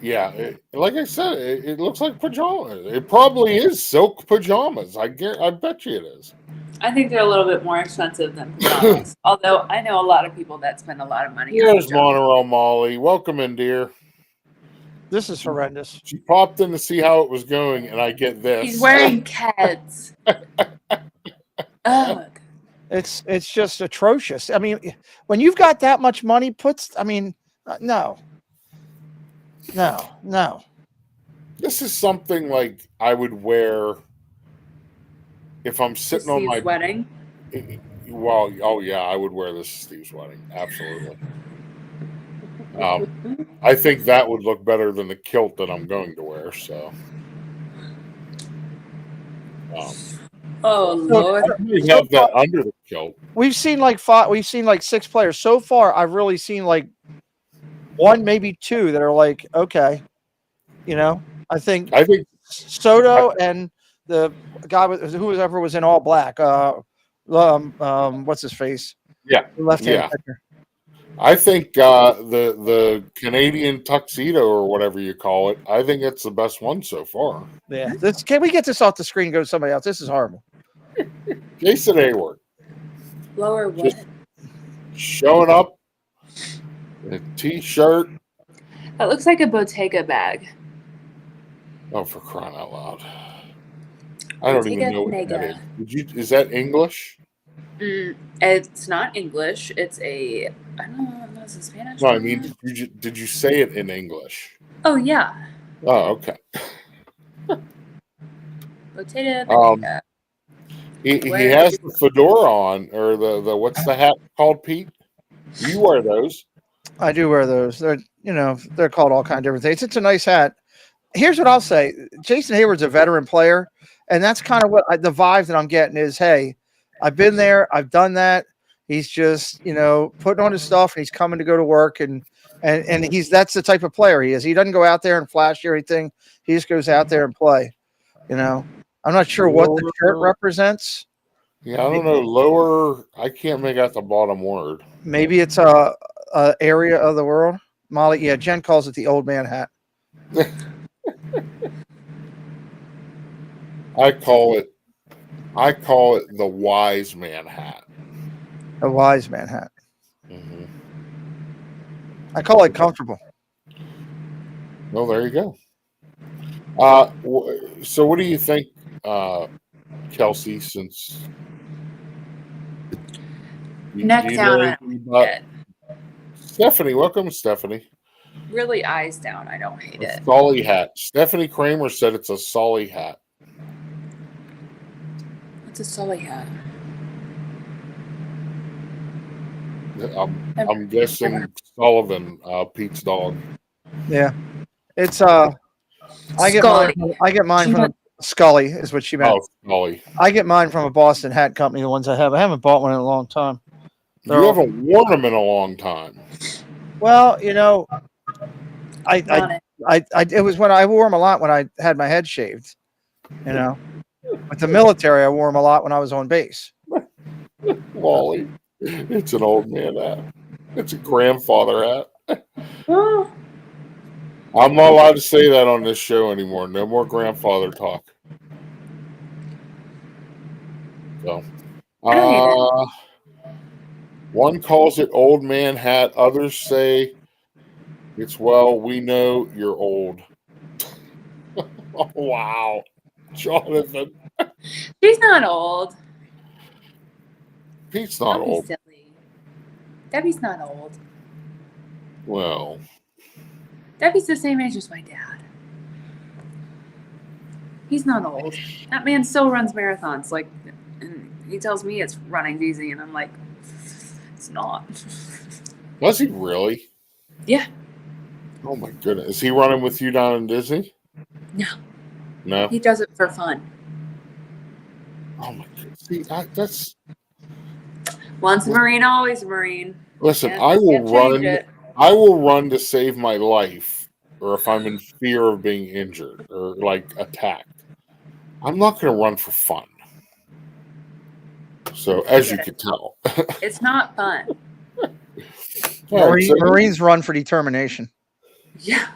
Yeah, like I said, it looks like pajamas. It probably is silk pajamas. I bet you it is. I think they're a little bit more expensive than pajamas. Although I know a lot of people that spend a lot of money. Here's Monorail Molly. Welcome in, dear. This is horrendous. She popped in to see how it was going, and I get this. He's wearing Keds. Ugh. It's just atrocious. I mean, when you've got that much money, no. This is something like I would wear if I'm sitting on my wedding. Well, oh yeah, I would wear this at Steve's wedding. Absolutely. I think that would look better than the kilt that I'm going to wear. So. Oh Lord! We have that under the kilt. We've seen like 6 players so far. I've really seen like 1, maybe 2 that are like, okay, I think Soto and the guy whoever was in all black. What's his face? Yeah, left-handed pitcher. I think the Canadian tuxedo or whatever you call it. I think it's the best one so far. Yeah. Can we get this off the screen and go to somebody else? This is horrible. Jason Hayward. Lower what? Just showing up in a t-shirt. That looks like a Bottega bag. Oh, for crying out loud! I don't even know what that is. Is that English? It's not English. It's I don't know. Is it Spanish? No, I mean, did you say it in English? Oh yeah. Oh, okay. Bottega. He has the fedora on, or the what's the hat called, Pete? You wear those? I do wear those. They're called all kinds of different things. It's a nice hat. Here's what I'll say: Jason Hayward's a veteran player, and that's kind of what the vibe that I'm getting is. Hey, I've been there. I've done that. He's just, putting on his stuff, and he's coming to go to work, and that's the type of player he is. He doesn't go out there and flash or anything. He just goes out there and play. I'm not sure what the shirt represents. Yeah, I don't know. Lower, I can't make out the bottom word. Maybe it's a area of the world. Molly, yeah, Jen calls it the old man hat. I call it the wise man hat. A wise man hat. Mm-hmm. I call it comfortable. Well, there you go. So what do you think, Kelsey, since neck down? Stephanie, welcome, Stephanie. Really eyes down. I don't hate it. Solly hat. Stephanie Kramer said it's a Solly hat. What's a Sully hat? I'm guessing Sullivan, Pete's dog. Yeah, it's I get mine from Scully is what she meant. Oh, Scully. I get mine from a Boston hat company. The ones I haven't bought one in a long time. You haven't worn them in a long time. Well, it was when I wore them a lot when I had my head shaved. With the military, I wore them a lot when I was on base. Wally, it's an old man hat. It's a grandfather hat. I'm not allowed to say that on this show anymore. No more grandfather talk. So, one calls it old man hat. Others say it's, well, we know you're old. Oh, wow. Jonathan. She's not old. Pete's not Don't be old. silly. Debbie's not old. Well, Debbie's the same age as my dad. He's not old. That man still runs marathons. Like, and he tells me it's running's easy, and I'm like, it's not. was he really? Yeah. Oh my goodness. Is he running with you down in Disney? No. No. He does it for fun. Oh my goodness. See, that's. Once a Marine, always a Marine. Listen, Can't- I will can't change run. it. I will run to save my life, or if I'm in fear of being injured or like attacked. I'm not going to run for fun. So, as you can tell, It's not fun. All right, so- Marines run for determination. Yeah.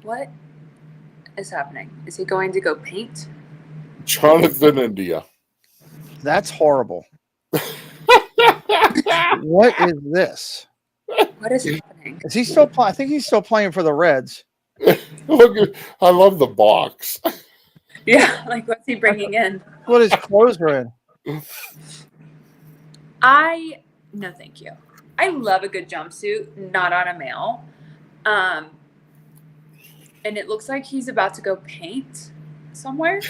What is happening? Is he going to go paint? Jonathan India. That's horrible. What is this? What is happening? Is he still playing? I think he's still playing for the Reds. Look, I love the box. Yeah, like what's he bringing in? What his clothes are in. No, thank you. I love a good jumpsuit, not on a male. And it looks like he's about to go paint somewhere.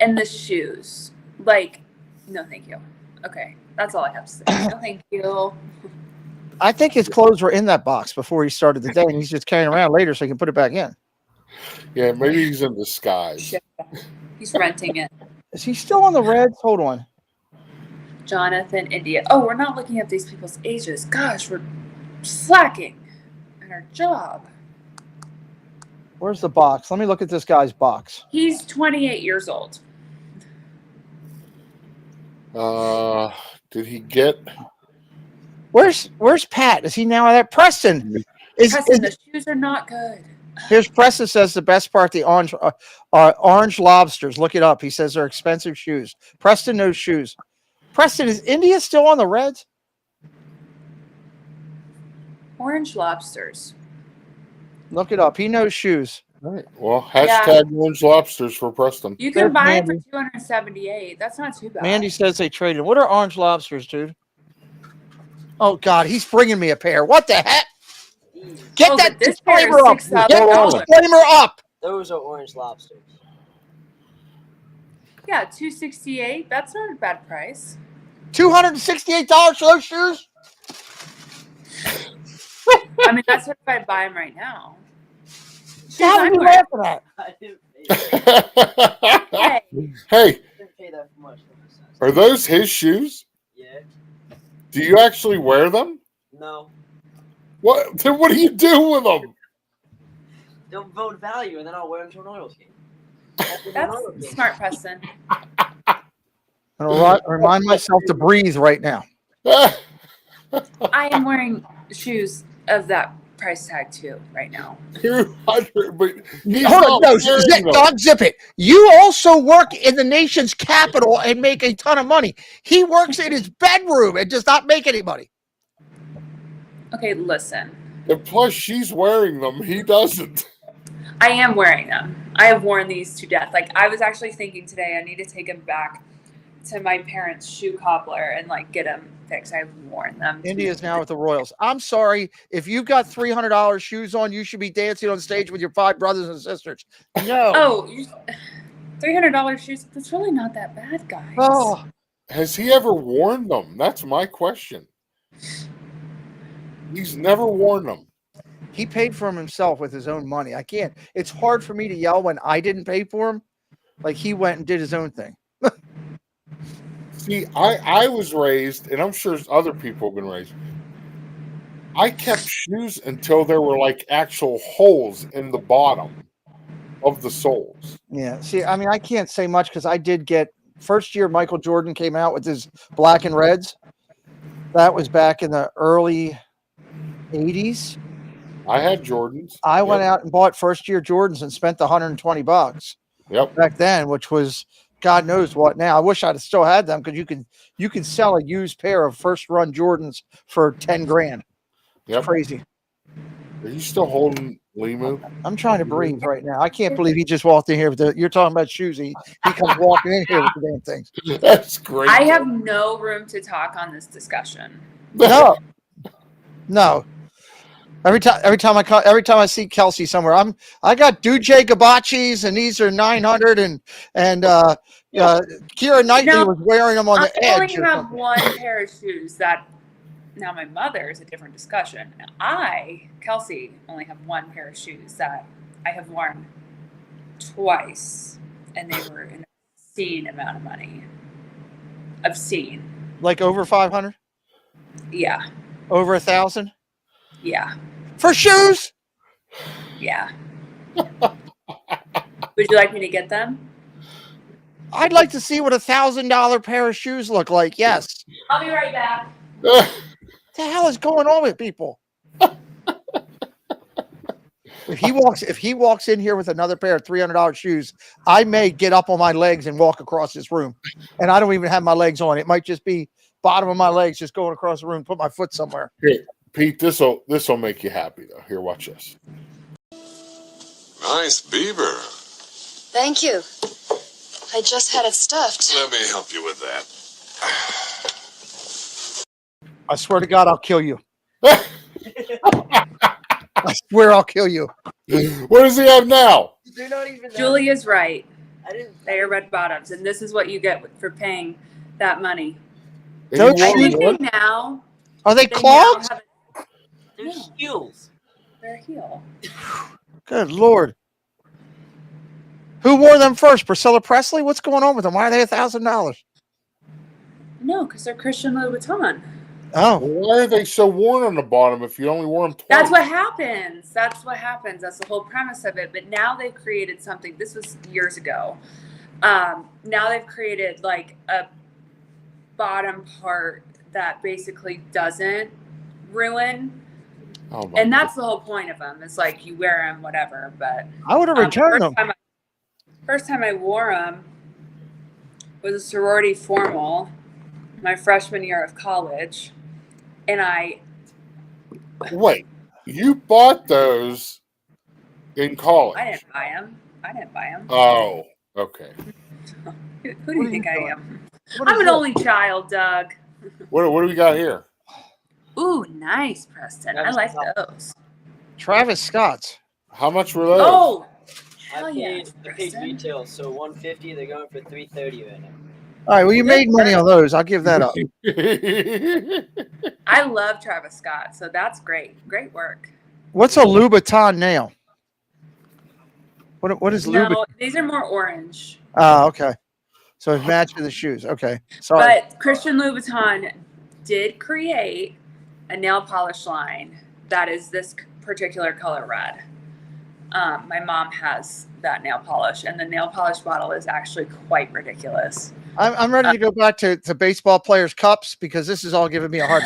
And the shoes. Like, no, thank you. Okay, that's all I have to say. No, thank you. I think his clothes were in that box before he started the day, and he's just carrying around later so he can put it back in. Yeah, maybe he's in disguise. He's renting it. Is he still on the Reds? Hold on. Jonathan India. Oh, we're not looking at these people's ages. Gosh, we're slacking at our job. Where's the box? Let me look at this guy's box. He's 28 years old. Did he get? Where's Pat? Is he now at Preston? Preston, the shoes are not good. Here's Preston says the best part, the orange lobsters. Look it up. He says they're expensive shoes. Preston knows shoes. Preston, is India still on the Reds? Orange lobsters. Look it up. He knows shoes. All right. Well, hashtag orange lobsters for Preston. You can buy it for $278. That's not too bad. Mandy says they traded. What are orange lobsters, dude? Oh, God. He's bringing me a pair. What the heck? Get that disclaimer up. Get that disclaimer up. Those are orange lobsters. Yeah, $268. That's not a bad price. $268 for those shoes? I mean, that's what if I buy them right now. How are you laughing at? I didn't pay Hey, that much. are those his shoes? Yeah. Do you actually wear them? No. What? Then what do you do with them? They'll vote value, and then I'll wear them to an Orioles game. That's smart, Preston. I'll remind myself to breathe right now. I am wearing shoes of that price tag too right now. 200, but Hold on, no, dog, zip it. You also work in the nation's capital and make a ton of money. He works in his bedroom and does not make any money. Okay, listen. And plus, she's wearing them. He doesn't. I am wearing them. I have worn these to death. Like, I was actually thinking today I need to take them back to my parents' shoe cobbler and like get them fixed. I've worn them. India's now with the Royals. I'm sorry. If you've got $300 shoes on, you should be dancing on stage with your 5 brothers and sisters. No. Oh, $300 shoes? That's really not that bad, guys. Oh. Has he ever worn them? That's my question. He's never worn them. He paid for them himself with his own money. I can't. It's hard for me to yell when I didn't pay for him. Like he went and did his own thing. See, I was raised, and I'm sure other people have been raised. I kept shoes until there were like actual holes in the bottom of the soles. Yeah. See, I mean, I can't say much because I did get first year Michael Jordan came out with his black and reds. That was back in the early 80s. I had Jordans. I went out and bought first year Jordans and spent the $120. Yep. Back then, which was God knows what now. I wish I'd still had them because you can sell a used pair of first run Jordans for $10,000. Yep. Crazy. Are you still holding Limu? I'm trying to breathe right now. I can't believe he just walked in here with you're talking about shoes. He comes walking in here with the damn things. That's great. I have no room to talk on this discussion. No. Every time I see Kelsey somewhere, I got DJ Gabachis, and these are 900, and Keira Knightley was wearing them on the edge. I only have one pair of shoes that. Now my mother is a different discussion. Kelsey, only have one pair of shoes that I have worn twice, and they were an obscene amount of money. Obscene. Like over 500? Yeah. Over 1,000? Yeah. For shoes? Yeah. Would you like me to get them? I'd like to see what $1,000 pair of shoes look like. Yes. I'll be right back. What the hell is going on with people? If he walks in here with another pair of $300 shoes, I may get up on my legs and walk across this room. And I don't even have my legs on. It might just be bottom of my legs just going across the room, put my foot somewhere. Here, Pete, this'll make you happy though. Here, watch this. Nice beaver. Thank you. I just had it stuffed. Let me help you with that. I swear to God, I'll kill you. I swear I'll kill you. What does he have now? They're not even. Julia's right. I didn't. They are red bottoms, and this is what you get for paying that money. No I think shoes. they now. Are they now clogs? have They're No. heels. They're heel. Good Lord. Who wore them first? Priscilla Presley? What's going on with them? Why are they $1,000? No, because they're Christian Louboutin. Oh. Why are they so worn on the bottom if you only wore them twice? That's what happens. That's the whole premise of it. But now they've created something. This was years ago. Now they've created like a bottom part that basically doesn't ruin. Oh my And that's the whole point of them. It's like you wear them, whatever. But I would have returned them. First time I wore them was a sorority formal, my freshman year of college, and Wait, you bought those in college? I didn't buy them. Oh, okay. Who do you think I am? I'm an only child, Doug. What do we got here? Ooh, nice, Preston. I like those. Travis Scott's. How much were those? Oh, hell I yeah, paid retail, so $150. They're going for $330 right now. All right, well, you made money on those. I'll give that up. I love Travis Scott, so that's great. Great work. What's a Louboutin nail? What is Louboutin? No, these are more orange. Oh, okay. So it matches the shoes. Okay. Sorry. But Christian Louboutin did create a nail polish line that is this particular color red. My mom has that nail polish, and the nail polish bottle is actually quite ridiculous. I'm ready to go back to baseball players' cups because this is all giving me a heart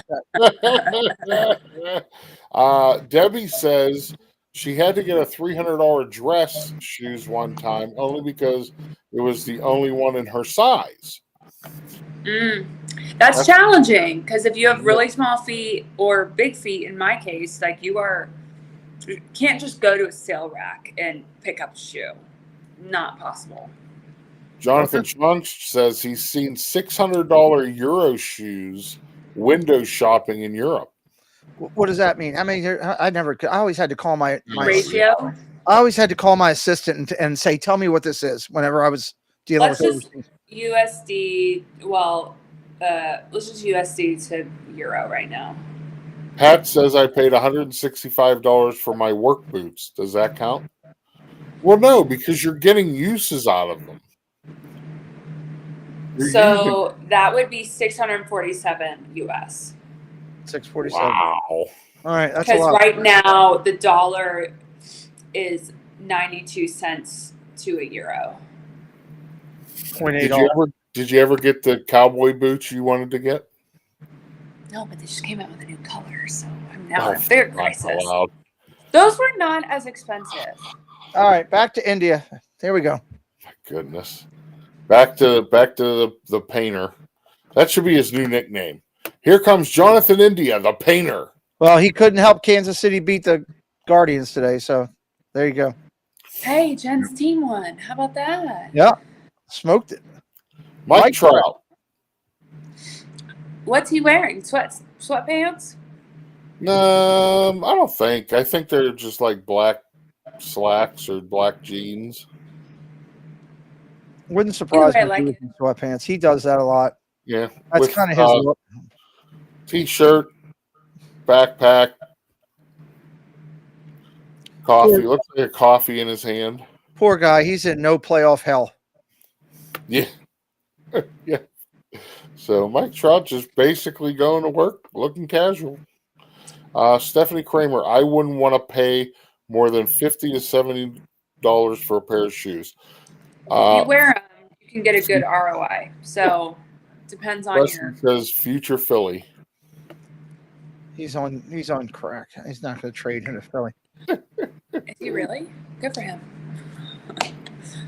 attack. Debbie says she had to get a $300 dress shoes one time only because it was the only one in her size. That's challenging because if you have really small feet or big feet, in my case, like you can't just go to a sale rack and pick up a shoe. Not possible. Jonathan Schunk says he's seen $600 Euro shoes window shopping in Europe. What does that mean? I mean, I always had to call my ratio. I always had to call my assistant and say, "Tell me what this is." Whenever I was dealing with USD. Well, let's just USD to euro right now. Pat says I paid $165 for my work boots. Does that count? Well, no, because you're getting uses out of them. So that would be 647 US. 647. Wow. All right, that's because right now the dollar is 92 cents to a euro. 0.8. Did you ever get the cowboy boots you wanted to get? No, but they just came out with a new color, so I'm now at their prices. Allowed. Those were not as expensive. All right, back to India. There we go. My goodness. Back to the painter. That should be his new nickname. Here comes Jonathan India, the painter. Well, he couldn't help Kansas City beat the Guardians today. So there you go. Hey, Jen's team won. How about that? Yeah, smoked it. Mike Trout. What's he wearing? Sweatpants? I don't think. I think they're just like black slacks or black jeans. Wouldn't surprise Either me way, I if he like was in sweatpants. He does that a lot. Yeah. That's kind of his look. T-shirt, backpack, coffee. Looks like a coffee in his hand. Poor guy. He's in no playoff hell. Yeah. Yeah. So Mike Trout just basically going to work looking casual. Stephanie Kramer, I wouldn't want to pay more than $50 to $70 for a pair of shoes. If you wear them, you can get a good ROI. So depends on Preston says future Philly. He's on crack. He's not going to trade into Philly. Is he really? Good for him.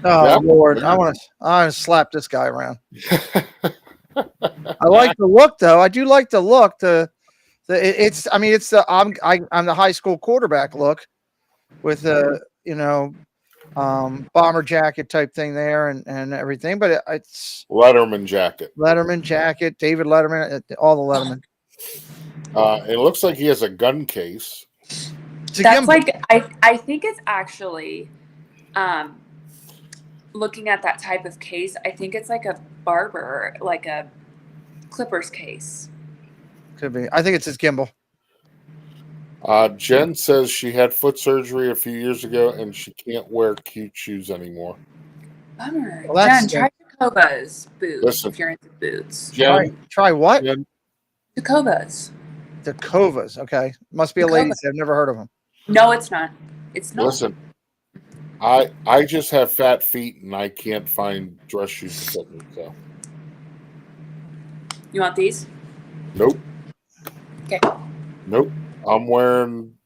Oh Yeah. Lord, I want to slap this guy around. I like the look though. I do like the look. I'm the high school quarterback look with the bomber jacket type thing there and everything, but it's Letterman jacket. David Letterman, all the Letterman. It looks like he has a gun case. That's like I think it's actually looking at that type of case, I think it's like a barber, like a clippers case. Could be. I think it's his gimbal. Jen says she had foot surgery a few years ago and she can't wear cute shoes anymore. Bummer. Well, Jen, try Tacova's boots if you're into boots. Jen, try what? Tacova's. Tacova's. Okay. Must be a lady. I've never heard of them. No, it's not. It's not. Listen, I just have fat feet and I can't find dress shoes to fit me. So. You want these? Nope. Okay. Nope. I'm wearing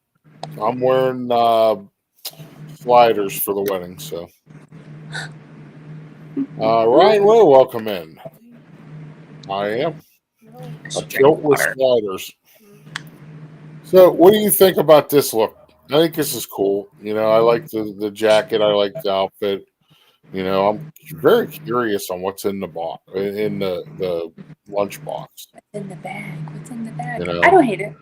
sliders for the wedding. So. Ryan will welcome in. I am. A kilt with sliders. So, what do you think about this look? I think this is cool. I like the jacket. I like the outfit. I'm very curious on what's in the box, in the lunch box. What's in the bag? What's in the bag? You know? I don't hate it.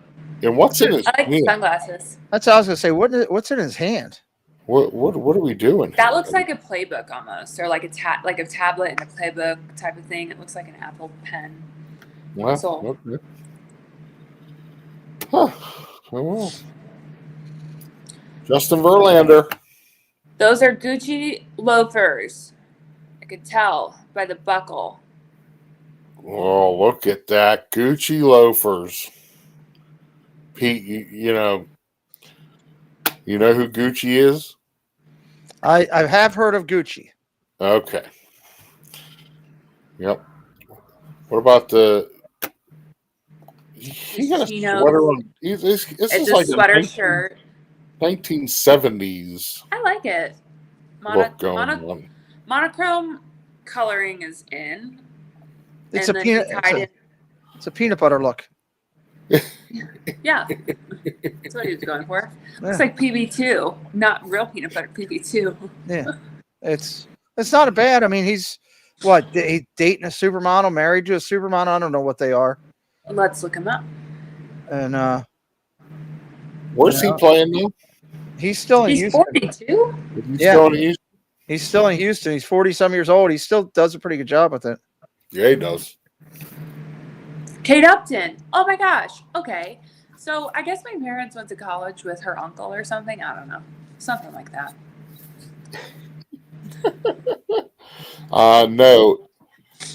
And what's in his I like the hand? sunglasses. That's what I was gonna say. What's in his hand? What are we doing? That looks like a playbook almost, or like a tablet and a playbook type of thing. It looks like an Apple Pen. Well, So, okay. Huh. Well. Justin Verlander. those are Gucci loafers. I could tell by the buckle. Oh, look at that. Gucci loafers. Pete, you know who Gucci is? I have heard of Gucci. Okay. Yep. What about the? He got a sweater on. This It's is a like sweater shirt. 1970s I like it. look going on. Monochrome coloring is in. It's and a then peanut. he tied It's a peanut butter look. Yeah, that's what he was going for. Yeah. Looks like PB2, not real peanut butter. PB2. Yeah, it's not a bad. I mean, he's dating a supermodel, married to a supermodel. I don't know what they are. Let's look him up. And where's he playing now? He's still in He's Houston. 42. He's still in Houston. He's 40-some years old. He still does a pretty good job with it. Yeah, he does. Kate Upton. Oh my gosh. Okay. So I guess my parents went to college with her uncle or something. I don't know. Something like that. No.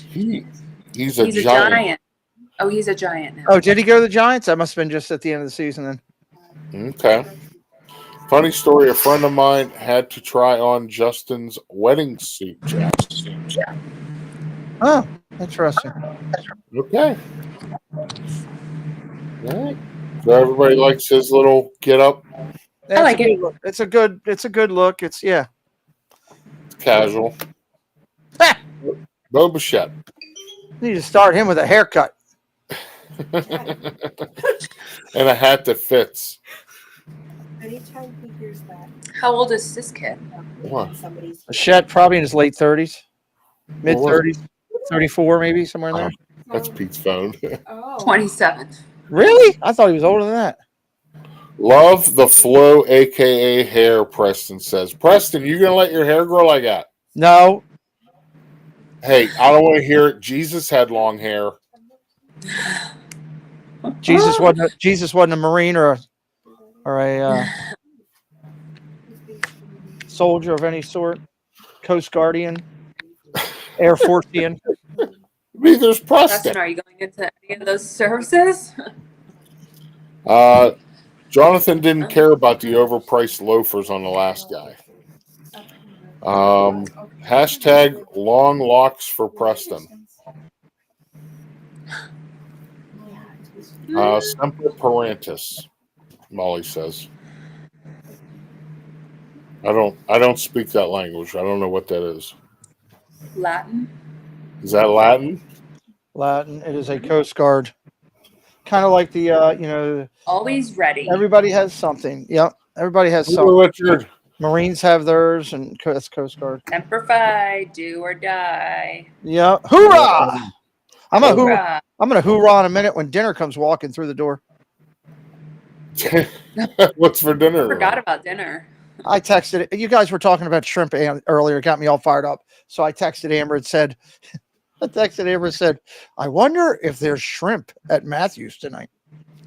He's a giant. Oh, he's a giant now. Oh, did he go to the Giants? That must have been just at the end of the season then. Okay. Funny story. A friend of mine had to try on Justin's wedding suit jacket. Oh, interesting. Okay. All right. So everybody likes his little get up. I like it. It's a good look. It's Casual. Bo Bichette. You need to start him with a haircut. And a hat that fits. Anytime he hears that, How old is this kid? What? somebody's Chet probably in his late 30s, mid What was 30s, 34 maybe, somewhere in there. That's Pete's phone. oh 27. Really? I thought he was older than that. Love the flow, aka hair, Preston says. Preston, you gonna let your hair grow like that? No. Hey, I don't want to hear it. Jesus had long hair. Jesus wasn't a Marine or a soldier of any sort, Coast Guardian, Air Forcean. Neither's Preston. Preston, are you going into any of those services? Jonathan didn't care about the overpriced loafers on the last guy. Hashtag long locks for Preston. Semper Parentis, Molly says. I don't speak that language. I don't know what that is. Latin. Is that Latin? Latin. It is a Coast Guard. Kind of like the Always ready. everybody has something. Yep. Everybody has Hello, something. Richard. Marines have theirs, and that's Coast Guard. Semper Fi, do or die. Yeah. Hoorah! I'm gonna Hoorah. hoorah in a minute when dinner comes walking through the door. What's for dinner? I forgot about dinner. I texted you guys were talking about shrimp earlier, got me all fired up. So I texted Amber and said, I wonder if there's shrimp at Matthew's tonight.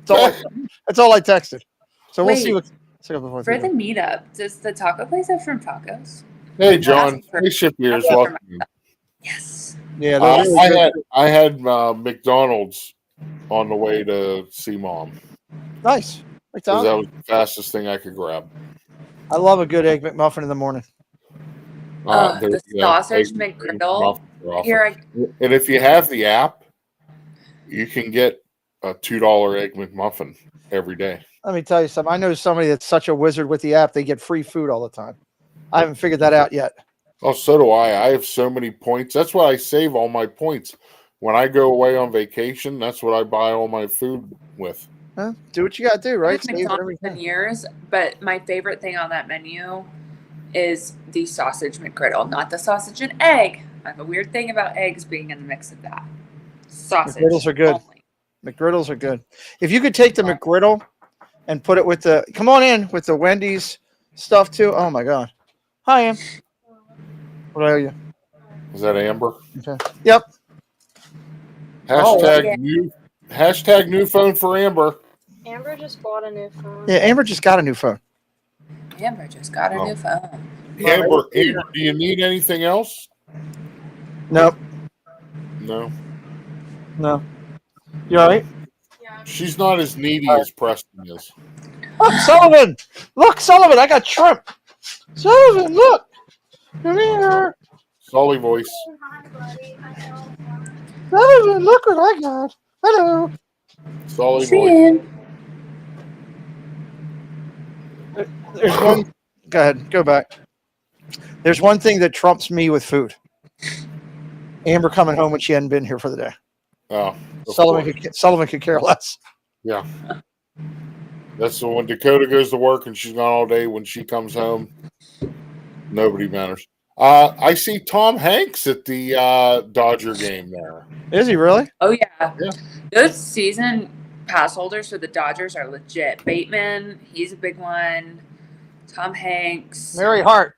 That's all I texted. So we'll see Wait, what for the meetup, does the taco place have shrimp tacos? Hey, John. Hey, ship years. Welcome. Yes. Yeah, they're really good. I had McDonald's on the way to see Mom. Nice. Right, Tom? Because that was the fastest thing I could grab. I love a good egg McMuffin in the morning. The sausage McGriddle. And if you have the app, you can get a $2 egg McMuffin every day. Let me tell you something. I know somebody that's such a wizard with the app, they get free food all the time. I haven't figured that out yet. Oh, so do I. I have so many points. That's why I save all my points. When I go away on vacation, that's what I buy all my food with. Huh? Do what you got to do, right? I've had McDonald's in years, but my favorite thing on that menu is the sausage McGriddle, not the sausage and egg. I have a weird thing about eggs being in the mix of that. Sausage. McGriddles are good. Only. McGriddles are good. If you could take the McGriddle and put it with the come on in with the Wendy's stuff too. Oh my god. Hi, Am. What are you? Is that Amber? Okay. Yep. Hashtag new phone for Amber. Amber just bought a new phone. Yeah, Amber just got a new phone. Amber just got a new phone. Amber, do you need anything else? Nope. No. No. You all right? She's not as needy as Preston is. Look, Sullivan! Look, Sullivan, I got shrimp. Sullivan, look! Come here. Sully voice. Sullivan, look what I got. Hello. Sully voice. There's one. Go ahead. Go back. There's one thing that trumps me with food. Amber coming home when she hadn't been here for the day. Oh, Sullivan could care less. Yeah. That's when Dakota goes to work and she's gone all day. When she comes home, nobody matters. I see Tom Hanks at the Dodger game there. Is he really? Oh, yeah. Those season pass holders for the Dodgers are legit. Bateman, he's a big one. Tom Hanks. Mary Hart.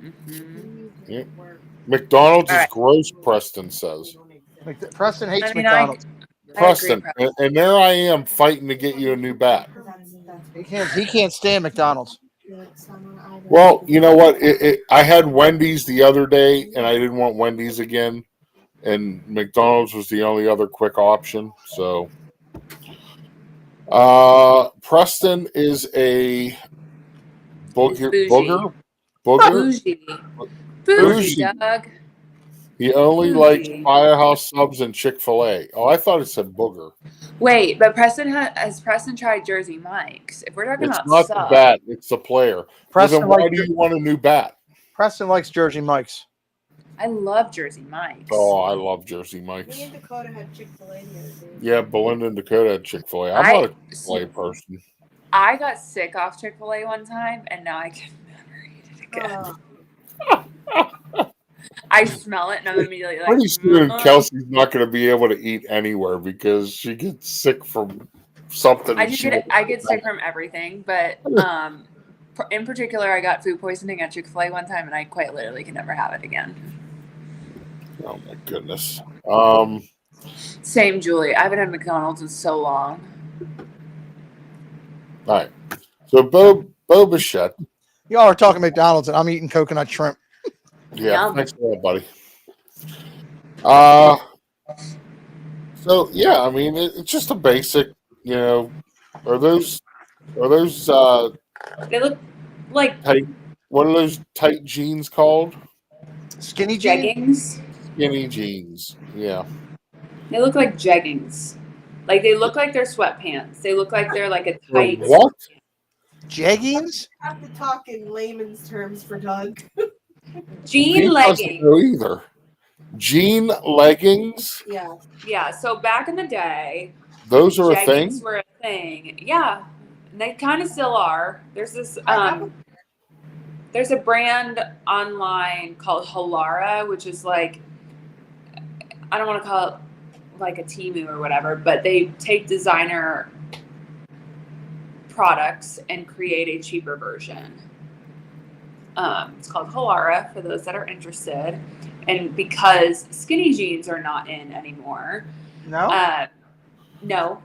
Mm-hmm. Yeah. McDonald's is gross, Preston says. Preston hates McDonald's. Preston, and there I am fighting to get you a new bat. He can't stand McDonald's. Well, you know what? I had Wendy's the other day, and I didn't want Wendy's again, and McDonald's was the only other quick option. So, Preston is a booger. Bougie, Doug. He only likes Firehouse Subs and Chick-fil-A. Oh, I thought it said booger. Wait, but has Preston tried Jersey Mike's? If we're talking It's about not sub, the bat, it's the player. Preston then why do you want a new bat? Preston likes Jersey Mike's. I love Jersey Mike's. Oh, I love Jersey Mike's. Me and Dakota had Chick-fil-A the other day. Yeah, Belinda and Dakota had Chick-fil-A. I'm not a Chick-fil-A person. I got sick off Chick-fil-A one time, and now I can never eat it again. I smell it, and I'm immediately like, pretty soon Kelsey's not going to be able to eat anywhere because she gets sick from something. I get sick from everything, but in particular, I got food poisoning at Chick-fil-A one time, and I quite literally can never have it again. Oh my goodness. Same, Julie. I haven't had McDonald's in so long. All right. So Bo Bichette. Y'all are talking McDonald's, and I'm eating coconut shrimp. Yeah, thanks for that, buddy. So yeah, I mean it's just a basic, you know. Are those They look like tight, what are those tight jeans called? Skinny jeggings. Skinny jeans. Yeah. They look like jeggings. Like they look like they're sweatpants. They look like they're like a tight. What? Jeggings? I have to talk in layman's terms for Doug. Jean leggings. No either. Jean leggings. Yeah. Yeah. So back in the day, those are a thing. Jeggings were a thing. Yeah, they kind of still are. There's this. There's a brand online called Halara, which is like, I don't want to call it like a Temu or whatever, but they take designer products and create a cheaper version. It's called Halara for those that are interested. And because skinny jeans are not in anymore. No? No.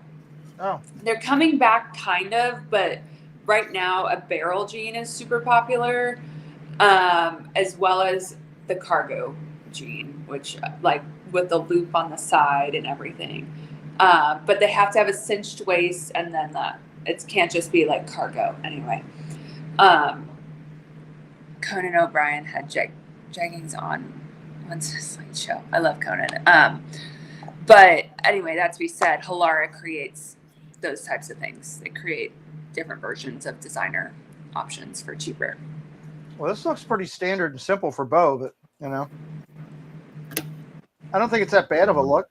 Oh. They're coming back kind of, but right now a barrel jean is super popular, as well as the cargo jean, which like with the loop on the side and everything. But they have to have a cinched waist, and then it can't just be like cargo anyway. Conan O'Brien had jeggings on once a slideshow. I love Conan. But anyway, that to be said, Halara creates those types of things. They create different versions of designer options for cheaper. Well, this looks pretty standard and simple for Bo, but you know, I don't think it's that bad of a look.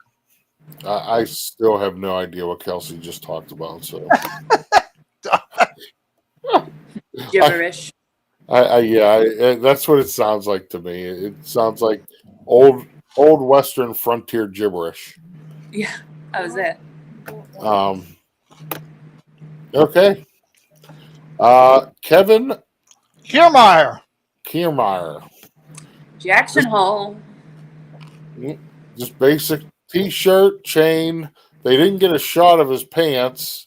I still have no idea what Kelsey just talked about. So gibberish. That's what it sounds like to me. It sounds like old Western frontier gibberish. Yeah, that was it. Okay. Kevin Kiermaier. Jackson Hole. Just basic t-shirt, chain. They didn't get a shot of his pants,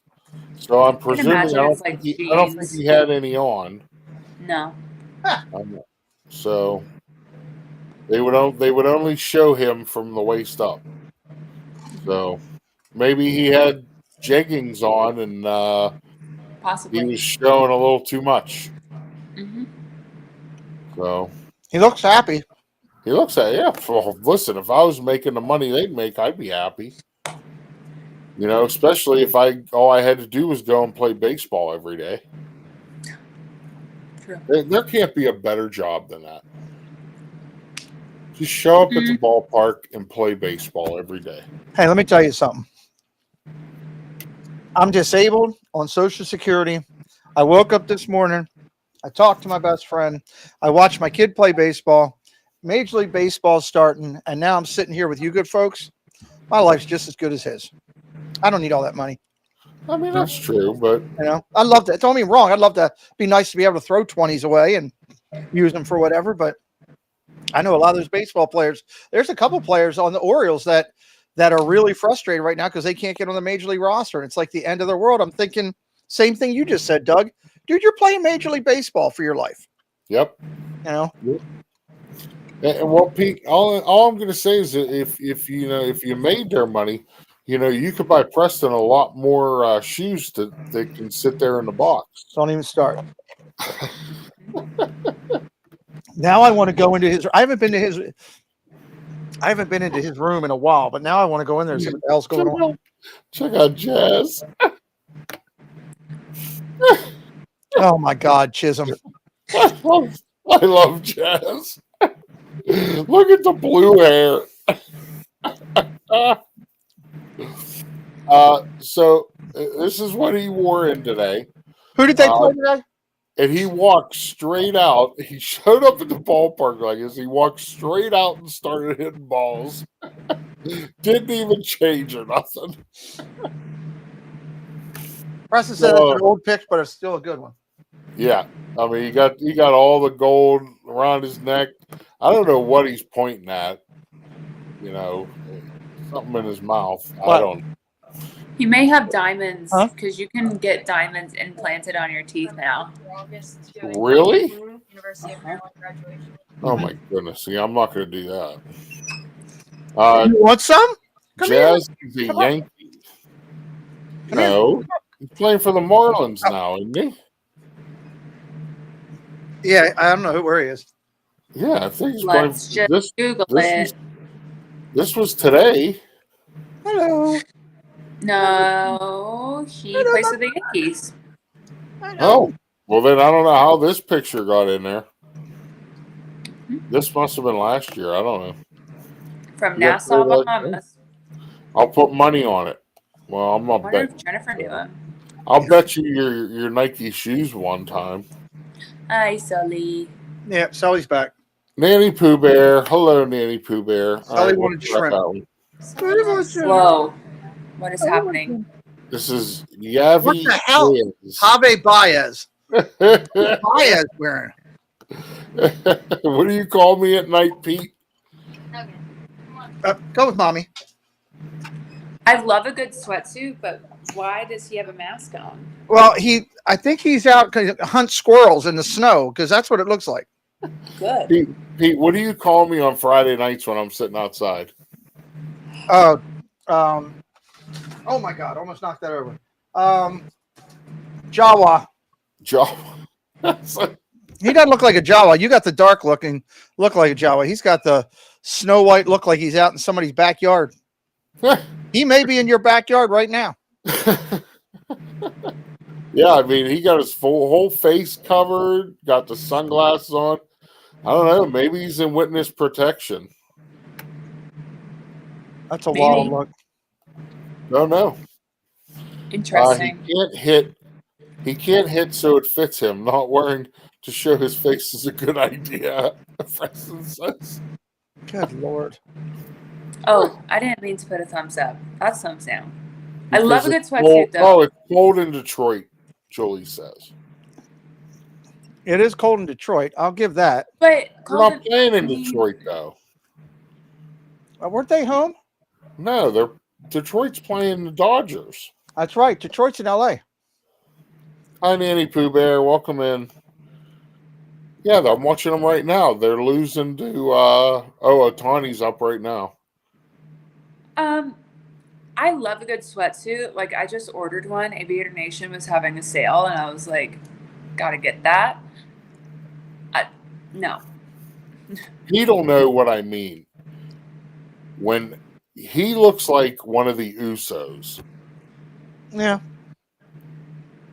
so I'm presuming I don't think he had any on. No. So they would only show him from the waist up. So maybe he had jeggings on and possibly he was showing a little too much. Mm-hmm. So he looks happy. He looks at Well, listen, if I was making the money they'd make, I'd be happy. You know, especially if all I had to do was go and play baseball every day. True. There can't be a better job than that. Just show up at the ballpark and play baseball every day. Hey, let me tell you something. I'm disabled on Social Security. I woke up this morning. I talked to my best friend. I watched my kid play baseball. Major League Baseball's starting, and now I'm sitting here with you good folks. My life's just as good as his. I don't need all that money. I mean, that's true, but you know, I love that. Don't get me wrong. I'd love to be nice to be able to throw 20s away and use them for whatever, but I know a lot of those baseball players. There's a couple players on the Orioles that are really frustrated right now because they can't get on the Major League roster. And it's like the end of the world. I'm thinking same thing you just said, Doug. Dude, you're playing Major League Baseball for your life. Yep. You know? Yep. And well, Pete, all I'm going to say is that if you made their money, you know, you could buy Preston a lot more shoes that can sit there in the box. Don't even start. Now I want to go into his. I haven't been into his room in a while, but now I want to go in there and see what the hell's going on. Check out Jazz. Oh my God, Chisholm! I love Jazz. Look at the blue hair. So this is what he wore in today. Who did they play today? And he walked straight out. He showed up at the ballpark like this. He walked straight out and started hitting balls. Didn't even change or nothing. Preston said it's an old pick, but it's still a good one. Yeah, I mean, he got all the gold around his neck. I don't know what he's pointing at. You know, something in his mouth. What? I don't. He may have diamonds because you can get diamonds implanted on your teeth now. Really? University of Maryland graduation. Oh my goodness! See, I'm not going to do that. You want some? Jazz is a Yankee. No, he's playing for the Marlins now, isn't he? Yeah, I don't know where he is. Yeah, I think he's Let's playing. just Google it. This was today. Hello. No, he plays for the Yankees. Oh, well then I don't know how this picture got in there. This must have been last year. I don't know. From Nassau, Bahamas. I'll put money on it. Well, I'm I not wonder betting. if Jennifer knew him. I'll bet you your Nike shoes one time. Hi, Sully. Yeah, Sully's back. Nanny Pooh Bear. Hello, Nanny Pooh Bear. Sully wanted shrimp. Whoa. What is happening? This is Yavi. What the hell? Javi Baez. Baez wearing. What do you call me at night, Pete? Go with mommy. I love a good sweatsuit, but why does he have a mask on? Well, I think he's out to hunt squirrels in the snow because that's what it looks like. Good. Pete, what do you call me on Friday nights when I'm sitting outside? Oh my God! Almost knocked that over. Jawa. Jawa. He doesn't look like a Jawa. You got the dark looking look like a Jawa. He's got the Snow White look like he's out in somebody's backyard. He may be in your backyard right now. Yeah, I mean, he got his whole face covered, got the sunglasses on. I don't know. Maybe he's in witness protection. That's a wild look. Don't know. Interesting. He can't hit so it fits him. Not wearing to show his face is a good idea. Preston says. Good Lord. Oh, I didn't mean to put a thumbs up. That's thumbs down. I Because love a good it's sweatsuit, cold. though. Oh, it's cold in Detroit, Julie says. It is cold in Detroit. I'll give that. But They're not playing in Detroit, though. Weren't they home? No, Detroit's playing the Dodgers. That's right. Detroit's in L.A. Hi, Nanny Pooh Bear. Welcome in. Yeah, I'm watching them right now. They're losing to Otani's up right now. I love a good sweatsuit. Like, I just ordered one. Aviator Nation was having a sale, and I was like, gotta get that. No. He don't know what I mean. When he looks like one of the Usos. Yeah.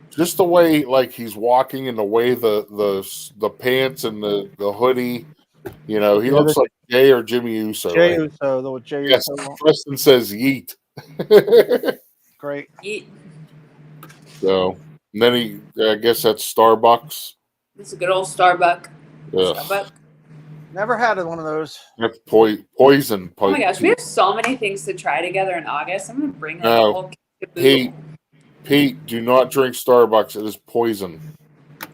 Just the way, like, he's walking and the way the pants and the hoodie, you know, he looks like Jay or Jimmy Uso. Jay right? Uso, the Jay Yes, Uso. Preston says yeet. Great. Yeet. So, and then I guess that's Starbucks. It's a good old Starbucks. Ugh. Starbucks. Never had one of those. That's poison. Oh my gosh, we have so many things to try together in August. I'm gonna bring like a whole Pete, do not drink Starbucks. It is poison.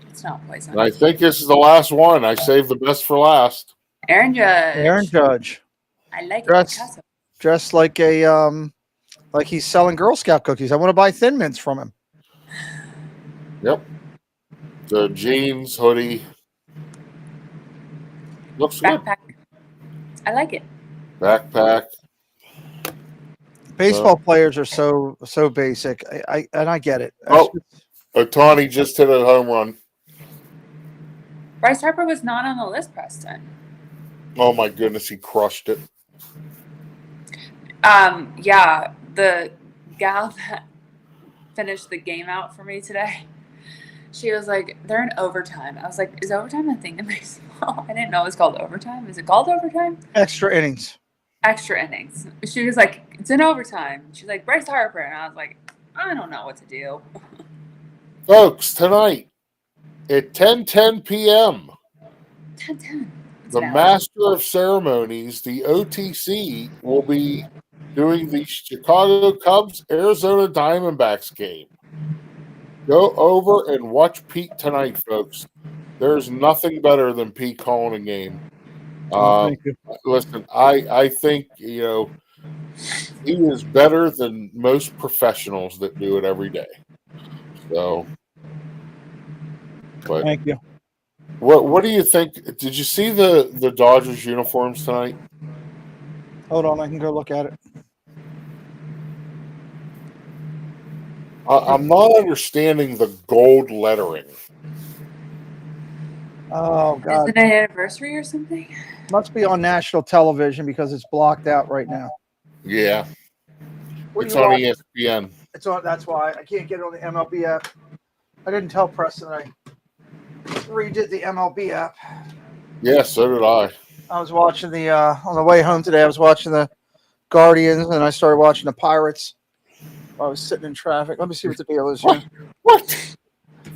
It's not poison. And I think this is the last one. I saved the best for last. Aaron Judge. Aaron Judge. I like it. Dressed like like he's selling Girl Scout cookies. I want to buy Thin Mints from him. Yep. The jeans, hoodie. Looks backpack. Good. I like it. Backpack. Baseball players are so basic. I get it. Otani just hit a home run. Bryce Harper was not on the list, Preston. Oh my goodness, he crushed it. Yeah, the gal that finished the game out for me today, she was like, they're in overtime. I was like, is overtime a thing in baseball? I didn't know it was called overtime. Is it called overtime? Extra innings. Extra innings. She was like, it's in overtime. She's like, Bryce Harper. And I was like, I don't know what to do. Folks, tonight at 10:10 p.m., 10-10. the Master of Ceremonies, the OTC, will be doing the Chicago Cubs Arizona Diamondbacks game. Go over and watch Pete tonight, folks. There's nothing better than Pete calling a game. Thank you. Listen, I think, he is better than most professionals that do it every day. So, but Thank you. what do you think? Did you see the Dodgers uniforms tonight? Hold on, I can go look at it. I'm not understanding the gold lettering. Oh God! Is it an anniversary or something? Must be on national television because it's blocked out right now. Yeah, What it's do you on want? ESPN. It's on. That's why I can't get it on the MLB app. I didn't tell Preston I redid the MLB app. Yeah, so did I. I was watching the on the way home today. I was watching the Guardians, and I started watching the Pirates. I was sitting in traffic. Let me see what the deal is here. What?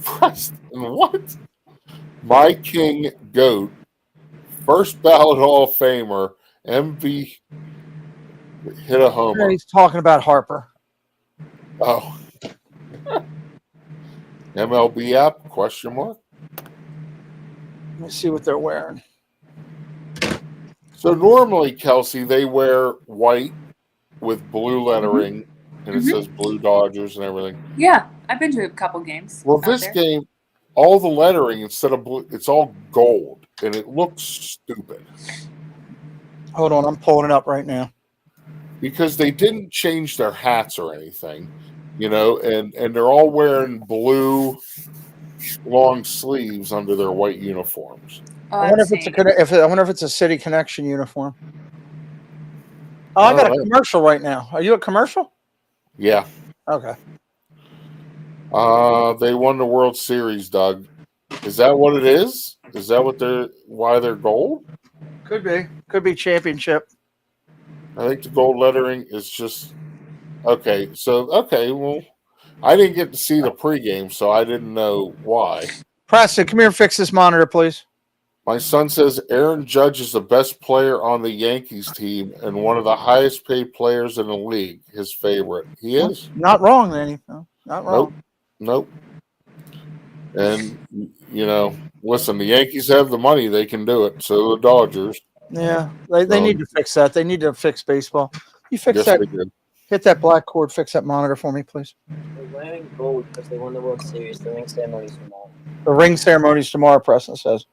Preston, what? My King Goat, first ballot Hall of Famer, MV, hit a homer. Yeah, he's talking about Harper. Oh. MLB app? Question mark. Let me see what they're wearing. So normally, Kelsey, they wear white with blue lettering, and it says Blue Dodgers and everything. Yeah, I've been to a couple games. Well, this game, all the lettering instead of blue, it's all gold, and it looks stupid. Hold on, I'm pulling it up right now. Because they didn't change their hats or anything, and they're all wearing blue long sleeves under their white uniforms. Oh, I wonder if it's a City Connection uniform. Oh, I got a commercial right now. Are you a commercial? Yeah. Okay. They won the World Series, Doug. Is that what it is? Is that why they're gold? Could be. Could be championship. I think the gold lettering is just okay. So well, I didn't get to see the pregame, so I didn't know why. Preston, come here and fix this monitor, please. My son says Aaron Judge is the best player on the Yankees team and one of the highest paid players in the league. His favorite. He is. Not wrong, then. No, not wrong. Nope. And, listen, the Yankees have the money. They can do it. So the Dodgers. Yeah, they need to fix that. They need to fix baseball. You fix that. Hit that black cord. Fix that monitor for me, please. They're wearing gold because they won the World Series. The ring ceremony's tomorrow. The ring ceremony's tomorrow, Preston says.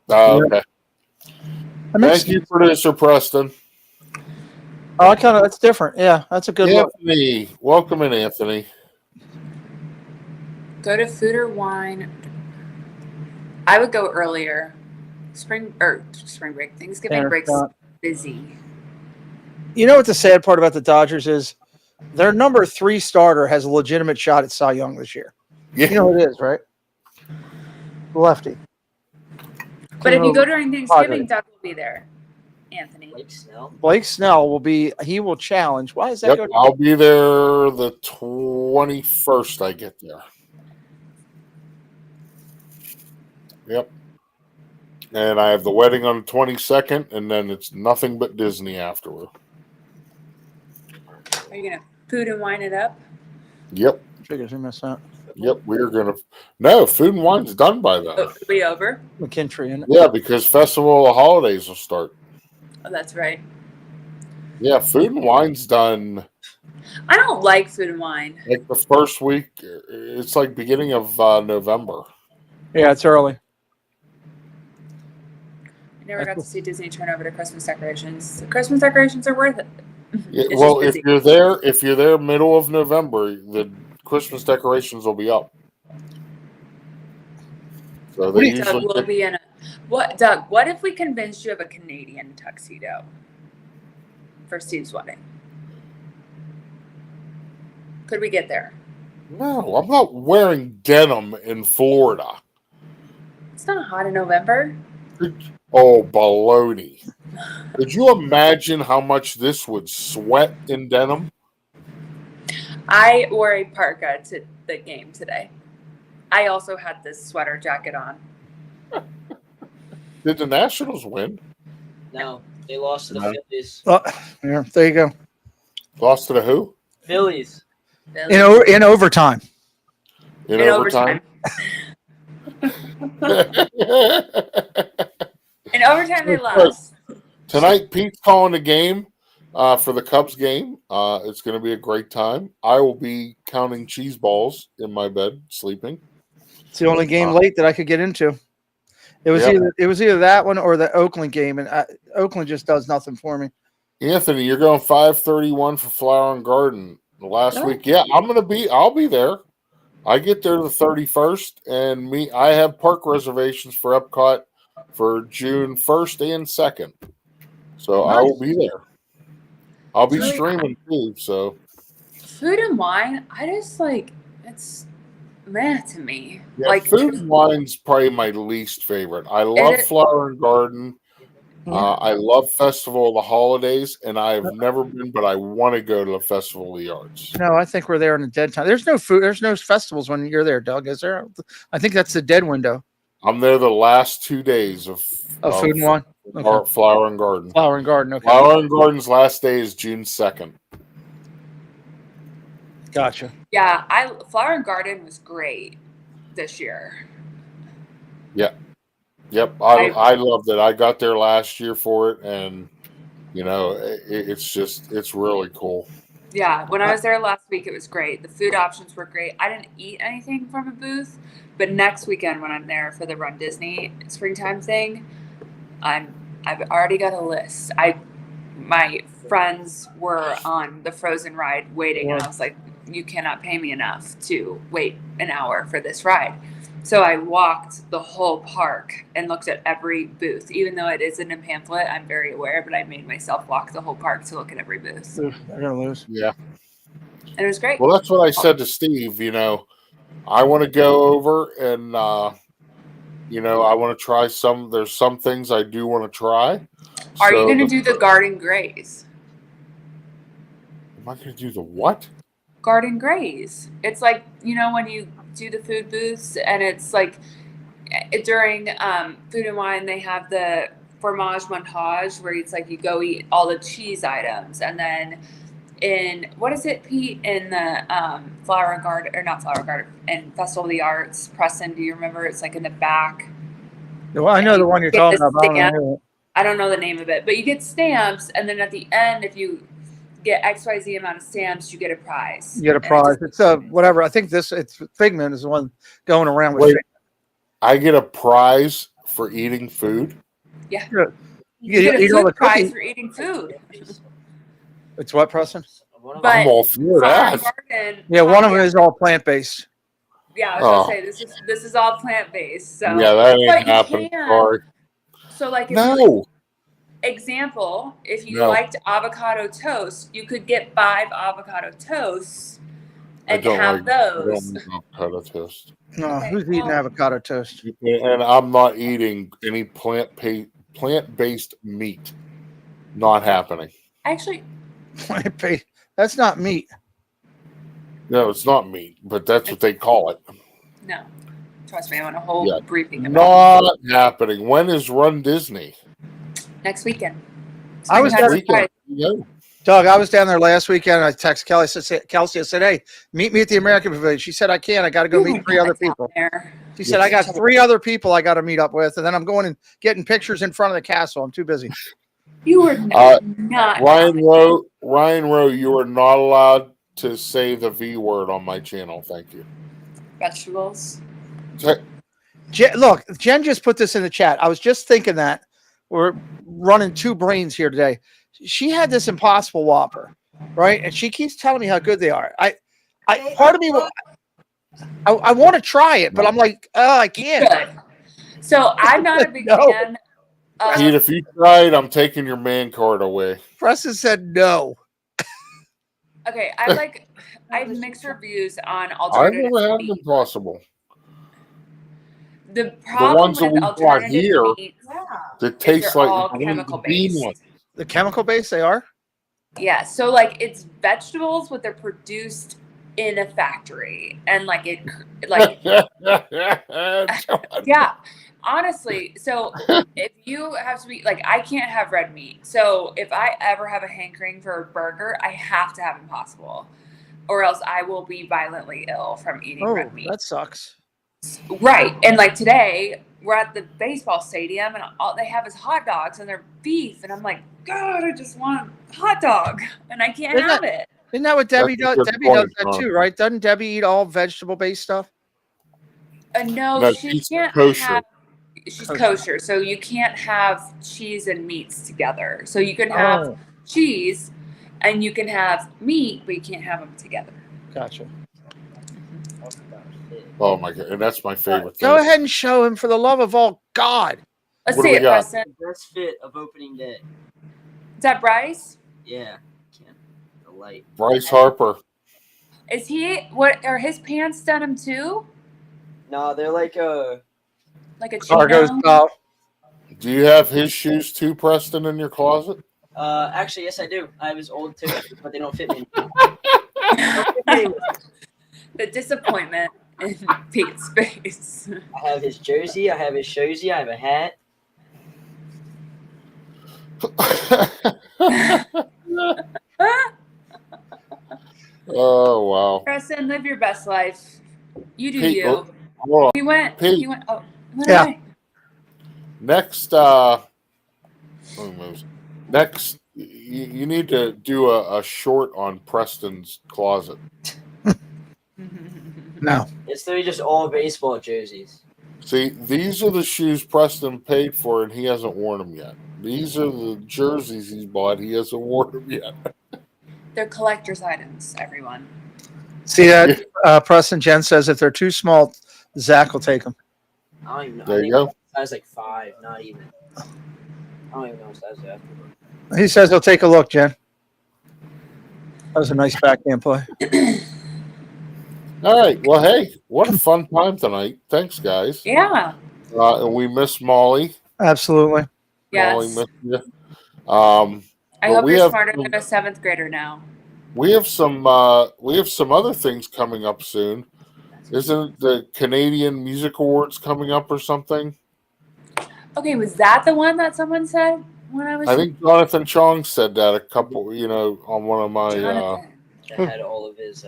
Okay. Thank you, producer Preston. Oh, that's different. Yeah, that's a good Anthony. Look. Welcome in, Anthony. Go to Food or Wine. I would go earlier. Spring break. Thanksgiving break's busy. You know what the sad part about the Dodgers is? Their number 3 starter has a legitimate shot at Cy Young this year. Yeah. You know who it is, right? Lefty. But if you go during Thanksgiving, Doug will be there. Anthony. Blake Snell will challenge. Why is that? Yep, I'll be there the 21st. I get there. Yep. And I have the wedding on the 22nd, and then it's nothing but Disney afterward. Are you going to food and wine it up? Yep. Figures we missed that. Yep, we're going to. No, food and wine's done by then. Oh, we over? McKintry, isn't it? Yeah, because Festival of Holidays will start. Oh, that's right. Yeah, food and wine's done. I don't like food and wine. Like the first week, it's like beginning of November. Yeah, it's early. I never got to see Disney turn over to Christmas decorations. The Christmas decorations are worth it. Yeah, well, if you're there middle of November, the Christmas decorations will be up. So they usually Doug will be in a Doug, what if we convinced you of a Canadian tuxedo for Steve's wedding? Could we get there? No, I'm not wearing denim in Florida. It's not hot in November. Oh, baloney. Could you imagine how much this would sweat in denim? I wore a parka to the game today. I also had this sweater jacket on. Did the Nationals win? No, they lost to the Phillies. Oh, yeah, there you go. Lost to the who? Phillies. In overtime. In overtime. In overtime, they lost. Tonight, Pete's calling the game for the Cubs game. It's going to be a great time. I will be counting cheese balls in my bed, sleeping. It's the only game late that I could get into. It was either that one or the Oakland game, and Oakland just does nothing for me. Anthony, you're going 5:31 for Flower and Garden last week. Yeah, I'll be there. I get there the 31st, and I have park reservations for Epcot for June 1st and 2nd. So nice. I will be there. I'll be streaming too. So food and wine, I just it's meh to me. Yeah, food and wine's probably my least favorite. I love Flower and Garden. I love Festival of the Holidays, and I have never been, but I want to go to the Festival of the Arts. No, I think we're there in the dead time. There's no food. There's no festivals when you're there, Doug. Is there? I think that's the dead window. I'm there the last 2 days of food and wine. Okay. Flower and Garden. Flower and Garden. Okay. Flower and Garden's last day is June 2nd. Gotcha. Yeah, Flower and Garden was great this year. Yeah. Yep, I loved it. I got there last year for it, and it's really cool. Yeah, when I was there last week, it was great. The food options were great. I didn't eat anything from a booth, but next weekend when I'm there for the Run Disney springtime thing, I've already got a list. My friends were on the Frozen ride waiting, and I was like, you cannot pay me enough to wait an hour for this ride. So I walked the whole park and looked at every booth. Even though it isn't a pamphlet, I'm very aware, but I made myself walk the whole park to look at every booth. They're going to lose. Yeah. And it was great. Well, that's what I said to Steve. I want to go over and, I want to try there's some things I do want to try. Are you going to do the Garden Graze? Am I going to do the what? Garden Graze. It's like, when you do the food booths, and it's like during food and wine, they have the fromage montage where it's like you go eat all the cheese items, and then in what is it, Pete, in the Flower and Garden, or not Flower and Garden, in Festival of the Arts, Preston, do you remember? It's like in the back. Well, I know the one you're talking about. I don't know the name of it, but you get stamps, and then at the end, if you get XYZ amount of stamps, you get a prize. You get a prize. It's whatever. I think it's Figment is the one going around with. Wait, I get a prize for eating food? Yeah. You get a all the prize cookies. for eating food. It's what, Preston? But I'm all for that. Yeah, one of them is all plant-based. Yeah, I was gonna say this is all plant-based. So yeah, that ain't happening. Sorry. So like example, if you liked avocado toast, you could get 5 avocado toast and have those. I don't like avocado toast. No, okay, who's eating avocado toast? And I'm not eating any plant-based meat. Not happening. Actually, plant-based. That's not meat. No, it's not meat, but that's what they call it. No. Trust me, I want a whole briefing about it. Not happening. When is Run Disney? Next weekend. I was Doug, I was down there last weekend, and I texted Kelsey. I said, hey, meet me at the American Pavilion. She said, I can't. I got to go meet 3 other people. She said, I got 3 other people I got to meet up with, and then I'm going and getting pictures in front of the castle. I'm too busy. You were not. Ryan Rowe, you are not allowed to say the V word on my channel. Thank you. Vegetables. Look, Jen just put this in the chat. I was just thinking that. We're running 2 brains here today. She had this Impossible Whopper, right? And she keeps telling me how good they are. Part of me, I want to try it, but I'm like, oh, I can't. Good. So I'm not a big fan. Pete, if you tried, I'm taking your man card away. Preston said no. Okay, I have mixed reviews on alternative. I've never had an Impossible. The ones that we bought here that taste like chemical based. The chemical base they are? Yeah, so like it's vegetables, but they're produced in a factory, and like it, like yeah, honestly. So if you have to be like, I can't have red meat. So if I ever have a hankering for a burger, I have to have Impossible, or else I will be violently ill from eating red meat. That sucks. Right. And like today, we're at the baseball stadium, and all they have is hot dogs and they're beef, and I'm like, God, I just want a hot dog, and I can't have it. Isn't that what Debbie does? That's a good Debbie does point, that Ron. too, right? Doesn't Debbie eat all vegetable-based stuff? No, she she's can't kosher. have. She's kosher, so you can't have cheese and meats together. So you can have cheese, and you can have meat, but you can't have them together. Gotcha. Oh my god, and that's my favorite thing. Go ahead and show him, for the love of all God. Let's What do see we it, got? Preston. The best fit of opening day. Is that Bryce? Yeah. Can't. The light. Bryce Harper. Is he? What are his pants denim too? No, they're like a Cargo chino? style. Do you have his shoes too, Preston, in your closet? Actually, yes, I do. I have his old too, but they don't fit me. The disappointment in Pete's face. I have his jersey. I have his shoesy. I have a hat. Oh wow. Preston, live your best life. You do Pete, you. hold on. He went. Pete. He went. Oh, he went Yeah. away. Next, you need to do a short on Preston's closet. No. It's literally just all baseball jerseys. See, these are the shoes Preston paid for, and he hasn't worn them yet. These are the jerseys he's bought. He hasn't worn them yet. They're collector's items, everyone. See that? Preston Jen says if they're too small, Zach will take them. I don't even know. There you go. Size like 5, not even. I don't even know what size they have. He says he'll take a look, Jen. That was a nice backhand play. All right. Well, hey, what a fun time tonight. Thanks, guys. Yeah. And we miss Molly. Absolutely. Molly Yes. missed you. I hope we you're have smarter some- than a 7th grader now. We have some other things coming up soon. Isn't the Canadian Music Awards coming up or something? Okay, was that the one that someone said when I was? I think Jonathan Chong said that a couple, on one of my. Jonathan. That had all of his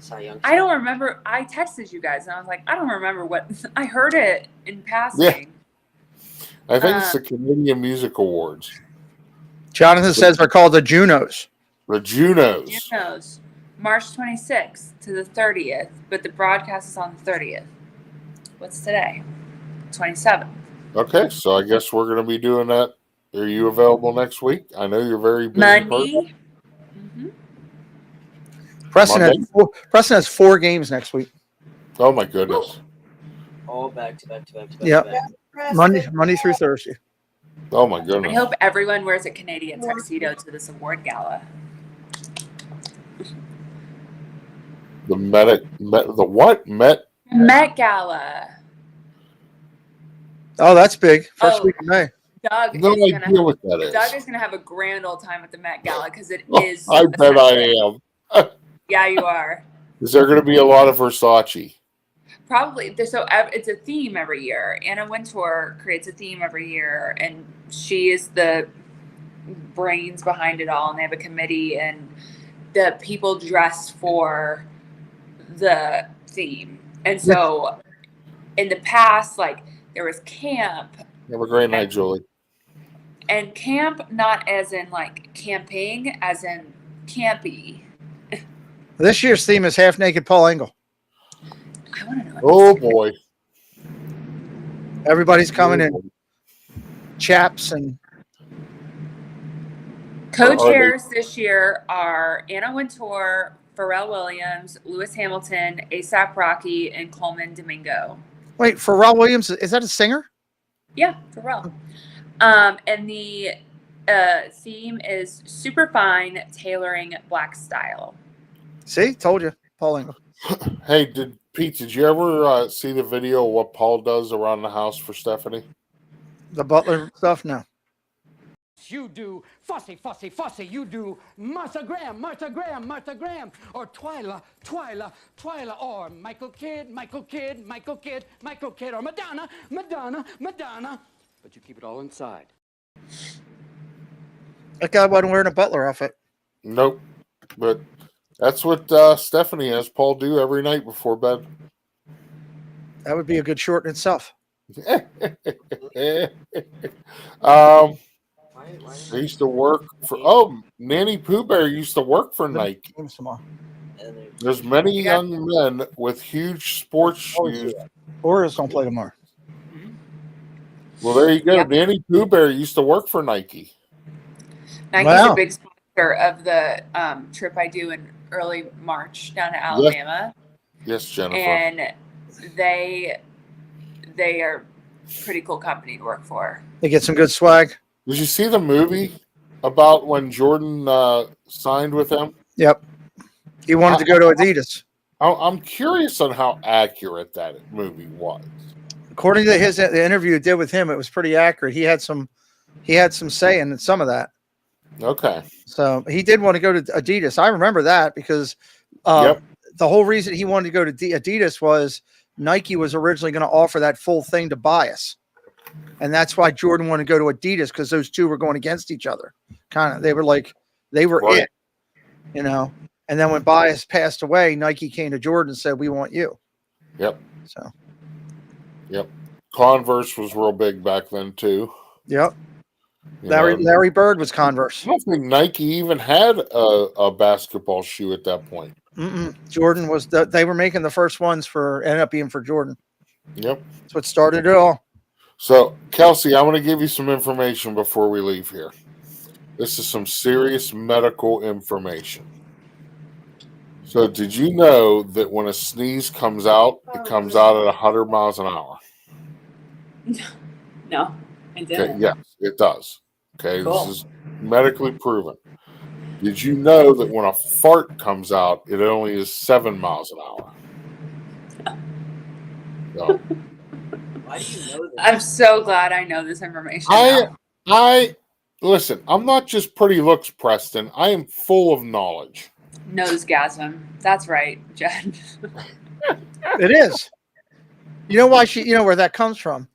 Cy Young. I don't remember. I texted you guys and I was like, I don't remember what I heard it in passing. I think it's the Canadian Music Awards. Jonathan says they're called the Junos. The Junos. Junos, March 26th to the 30th, but the broadcast is on the 30th. What's today? 27th. Okay, so I guess we're going to be doing that. Are you available next week? I know you're very busy. Monday. Preston has 4 games next week. Oh my goodness. All back to back to back to back. Yep. To back. Monday through Thursday. Oh my I goodness. hope everyone wears a Canadian tuxedo to this award gala. The Met Gala. Oh, that's big. First week of May. Doug No is idea gonna what that is. Doug is gonna have a grand old time at the Met Gala because it Oh, is. I bet I am. Yeah, you are. Is there going to be a lot of Versace? Probably. So it's a theme every year. Anna Wintour creates a theme every year, and she is the brains behind it all. And they have a committee, and the people dress for the theme. And so, in the past, like there was camp. Have a great night, Julie. And camp, not as in like camping, as in campy. This year's theme is half naked Paul Engel. I want to know. Oh boy. Everybody's coming in. Chaps and Co-chairs this year are Anna Wintour, Pharrell Williams, Lewis Hamilton, A$AP Rocky, and Coleman Domingo. wait, Pharrell Williams, is that a singer? Yeah, Pharrell. And the theme is super fine tailoring black style. See, told you, Paul Engel. Hey, Pete, did you ever see the video of what Paul does around the house for Stephanie? The butler stuff? No. dance. You do Fussy, Fussy, Fussy. You do Martha Graham, Martha Graham, Martha Graham. Or Twyla, Twyla, Twyla. Or Michael Kidd, Michael Kidd, Michael Kidd, Michael Kidd. Or Madonna, Madonna, Madonna. But you keep it all inside. That guy wasn't wearing a butler outfit. Nope. But that's what Stephanie has Paul do every night before bed. That would be a good short in itself. I used to work for Nanny Pooh Bear used to work for Nike. There's many young men with huge sports shoes. Orioles don't play tomorrow. Well, there you go. Yep. Nanny Pooh Bear used to work for Nike. Nike's a big sponsor of the trip I do in early March down to Alabama. Yes, Jennifer. And they are a pretty cool company to work for. They get some good swag. Did you see the movie about when Jordan signed with them? Yep. He wanted to go to Adidas. I'm curious on how accurate that movie was. According to the interview he did with him, it was pretty accurate. He had some say in some of that. Okay. So he did want to go to Adidas. I remember that because the whole reason he wanted to go to Adidas was Nike was originally going to offer that full thing to Bias. And that's why Jordan wanted to go to Adidas, because those two were going against each other. They were right. it, you know. And then when Bias passed away, Nike came to Jordan and said, "We want you." Yep. So. Yep. Converse was real big back then too. Yep. Larry Bird was Converse. I don't think Nike even had a basketball shoe at that point. Jordan was. They were making the first ones ended up being for Jordan. Yep. That's what started it all. So, Kelsey, I want to give you some information before we leave here. This is some serious medical information. So, did you know that when a sneeze comes out, it comes out at 100 miles an hour? No, I didn't. Okay, yes, it does. Okay, cool. This is medically proven. Did you know that when a fart comes out, it only is 7 miles an hour? So. Why do you know this? I'm so glad I know this information. I listen, I'm not just pretty looks, Preston. I am full of knowledge. Nosegasm. That's right, Jen. It is. You know why you know where that comes from?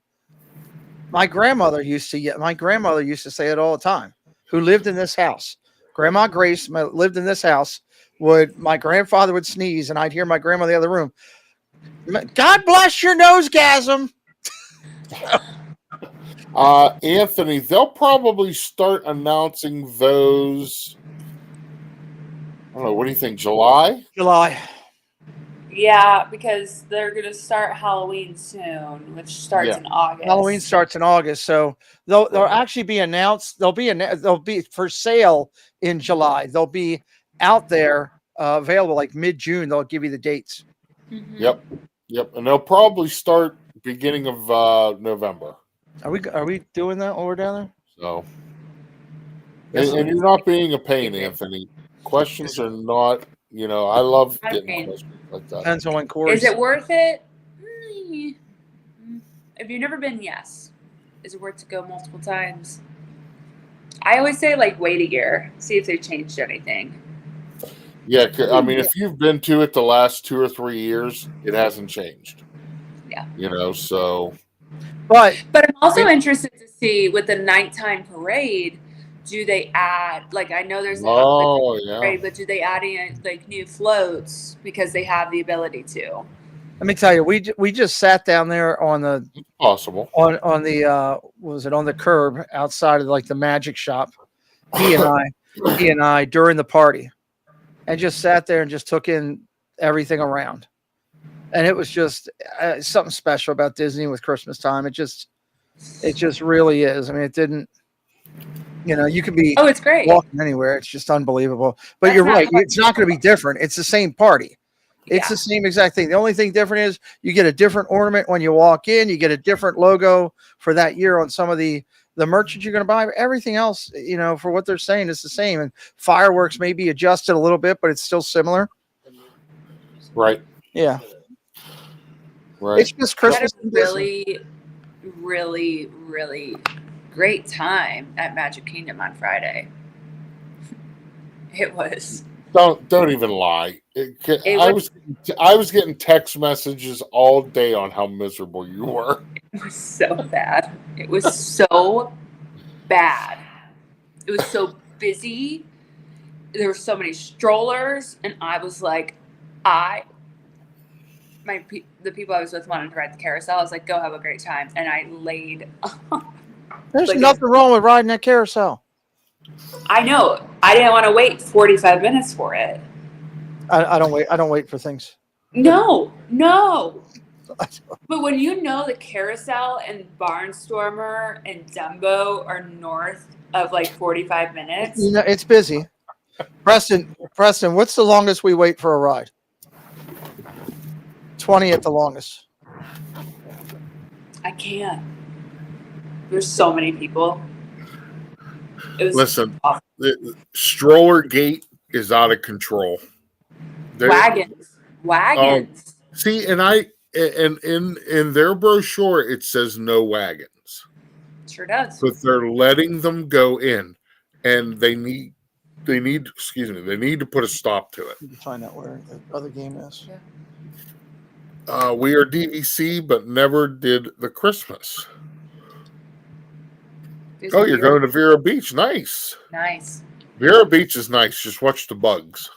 My grandmother used to say it all the time. Who lived in this house? Grandma Grace lived in this house. My grandfather would sneeze, and I'd hear my grandma in the other room. God bless your nosegasm. Anthony, they'll probably start announcing those. I don't know. What do you think? July? Yeah, because they're going to start Halloween soon, which starts in August. Halloween starts in August, so they'll actually be announced. They'll be for sale in July. They'll be out there available like mid-June. They'll give you the dates. Mm-hmm. Yep, and they'll probably start beginning of November. Are we doing that while we're down there? So, and you're not being a pain, Anthony. Questions are not. You know, I love getting questions like that. Depends on when Corey. Is it worth it? If you've never been, yes. Is it worth to go multiple times? I always say wait a year, see if they've changed anything. Yeah, I mean, if you've been to it the last 2 or 3 years, it hasn't changed. Yeah. You know, so. But I'm also interested to see with the nighttime parade. Do they add I know there's parade, but do they add in new floats because they have the ability to? Let me tell you, we just sat down there on the possible on the curb outside of the magic shop. He and I during the party, and just sat there and just took in everything around, and it was just something special about Disney with Christmas time. It just really is. I mean, it didn't. You know, you could be it's great walking anywhere. It's just unbelievable. But you're right. It's not going to be different. It's the same party. It's the same exact thing. The only thing different is you get a different ornament when you walk in. You get a different logo for that year on some of the merchants you're going to buy. But everything else, you know, for what they're saying is the same. And fireworks may be adjusted a little bit, but it's still similar. Right. Yeah. Right. It's just Christmas. Really, really, really great time at Magic Kingdom on Friday. It was. Don't even lie. I was getting text messages all day on how miserable you were. It was so bad. It was so bad. It was so busy. There were so many strollers, and I was like, the people I was with wanted to ride the carousel. I was like, go have a great time, and I laid. There's nothing wrong with riding that carousel. I know. I didn't want to wait 45 minutes for it. I don't wait. I don't wait for things. No. But when you know the carousel and Barnstormer and Dumbo are north of like 45 minutes. You know, it's busy. Preston, what's the longest we wait for a ride? 20 at the longest. I can't. There's so many people. Listen, the stroller gate is out of control. Wagons. See, and in their brochure it says no wagons. Sure does. But they're letting them go in, and they need to put a stop to it. You can find out where the other game is. Yeah. We are DVC, but never did the Christmas. Oh, you're going to Vero Beach. Nice. Vero Beach is nice. Just watch the bugs.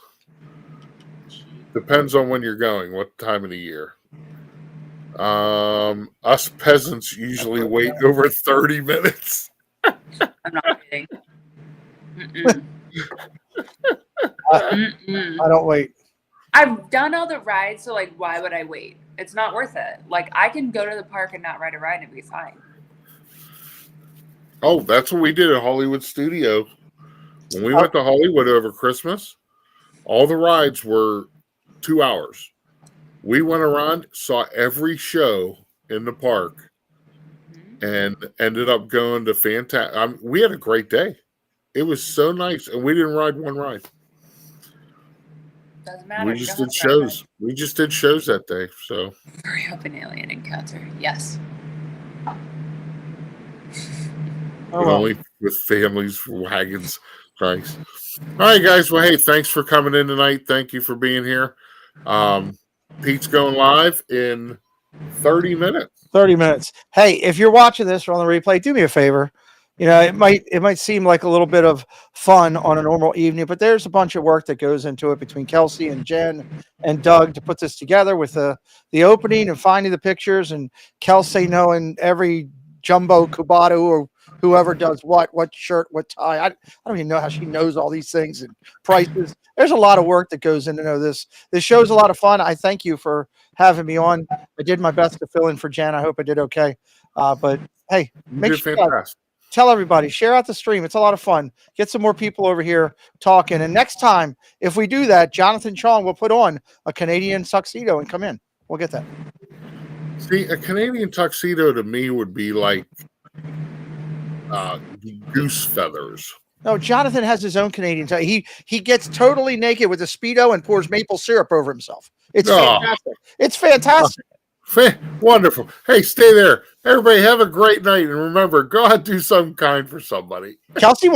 Depends on when you're going, what time of the year. Us peasants usually wait over 30 minutes. I'm not kidding. I don't wait. I've done all the rides, so like, why would I wait? It's not worth it. Like, I can go to the park and not ride a ride and be fine. Oh, that's what we did at Hollywood Studio. When we went to Hollywood over Christmas, all the rides were 2 hours. We went around, saw every show in the park, and ended up going to fantastic. We had a great day. It was so nice, and we didn't ride one ride. Doesn't matter. We just did shows. We just did shows that day. So Hurry up, an alien encounter. Yes. But only with families, wagons. Christ. All right, guys. Well, hey, thanks for coming in tonight. Thank you for being here. Pete's going live in 30 minutes. 30 minutes. Hey, if you're watching this or on the replay, do me a favor. You know, it might seem like a little bit of fun on a normal evening, but there's a bunch of work that goes into it between Kelsey and Jen and Doug to put this together with the opening and finding the pictures, and Kelsey knowing every jumbo Kubato or whoever does what shirt, what tie. I don't even know how she knows all these things and prices. There's a lot of work that goes into know this. This show's a lot of fun. I thank you for having me on. I did my best to fill in for Jen. I hope I did okay. But hey, make sure tell everybody, share out the stream. It's a lot of fun. Get some more people over here talking. And next time, if we do that, Jonathan Chong will put on a Canadian tuxedo and come in. We'll get that. See, a Canadian tuxedo to me would be like goose feathers. No, Jonathan has his own Canadian. He gets totally naked with a Speedo and pours maple syrup over himself. It's fantastic. It's fantastic. Wonderful. Hey, stay there. Everybody have a great night. And remember, go out and do something kind for somebody. Kelsey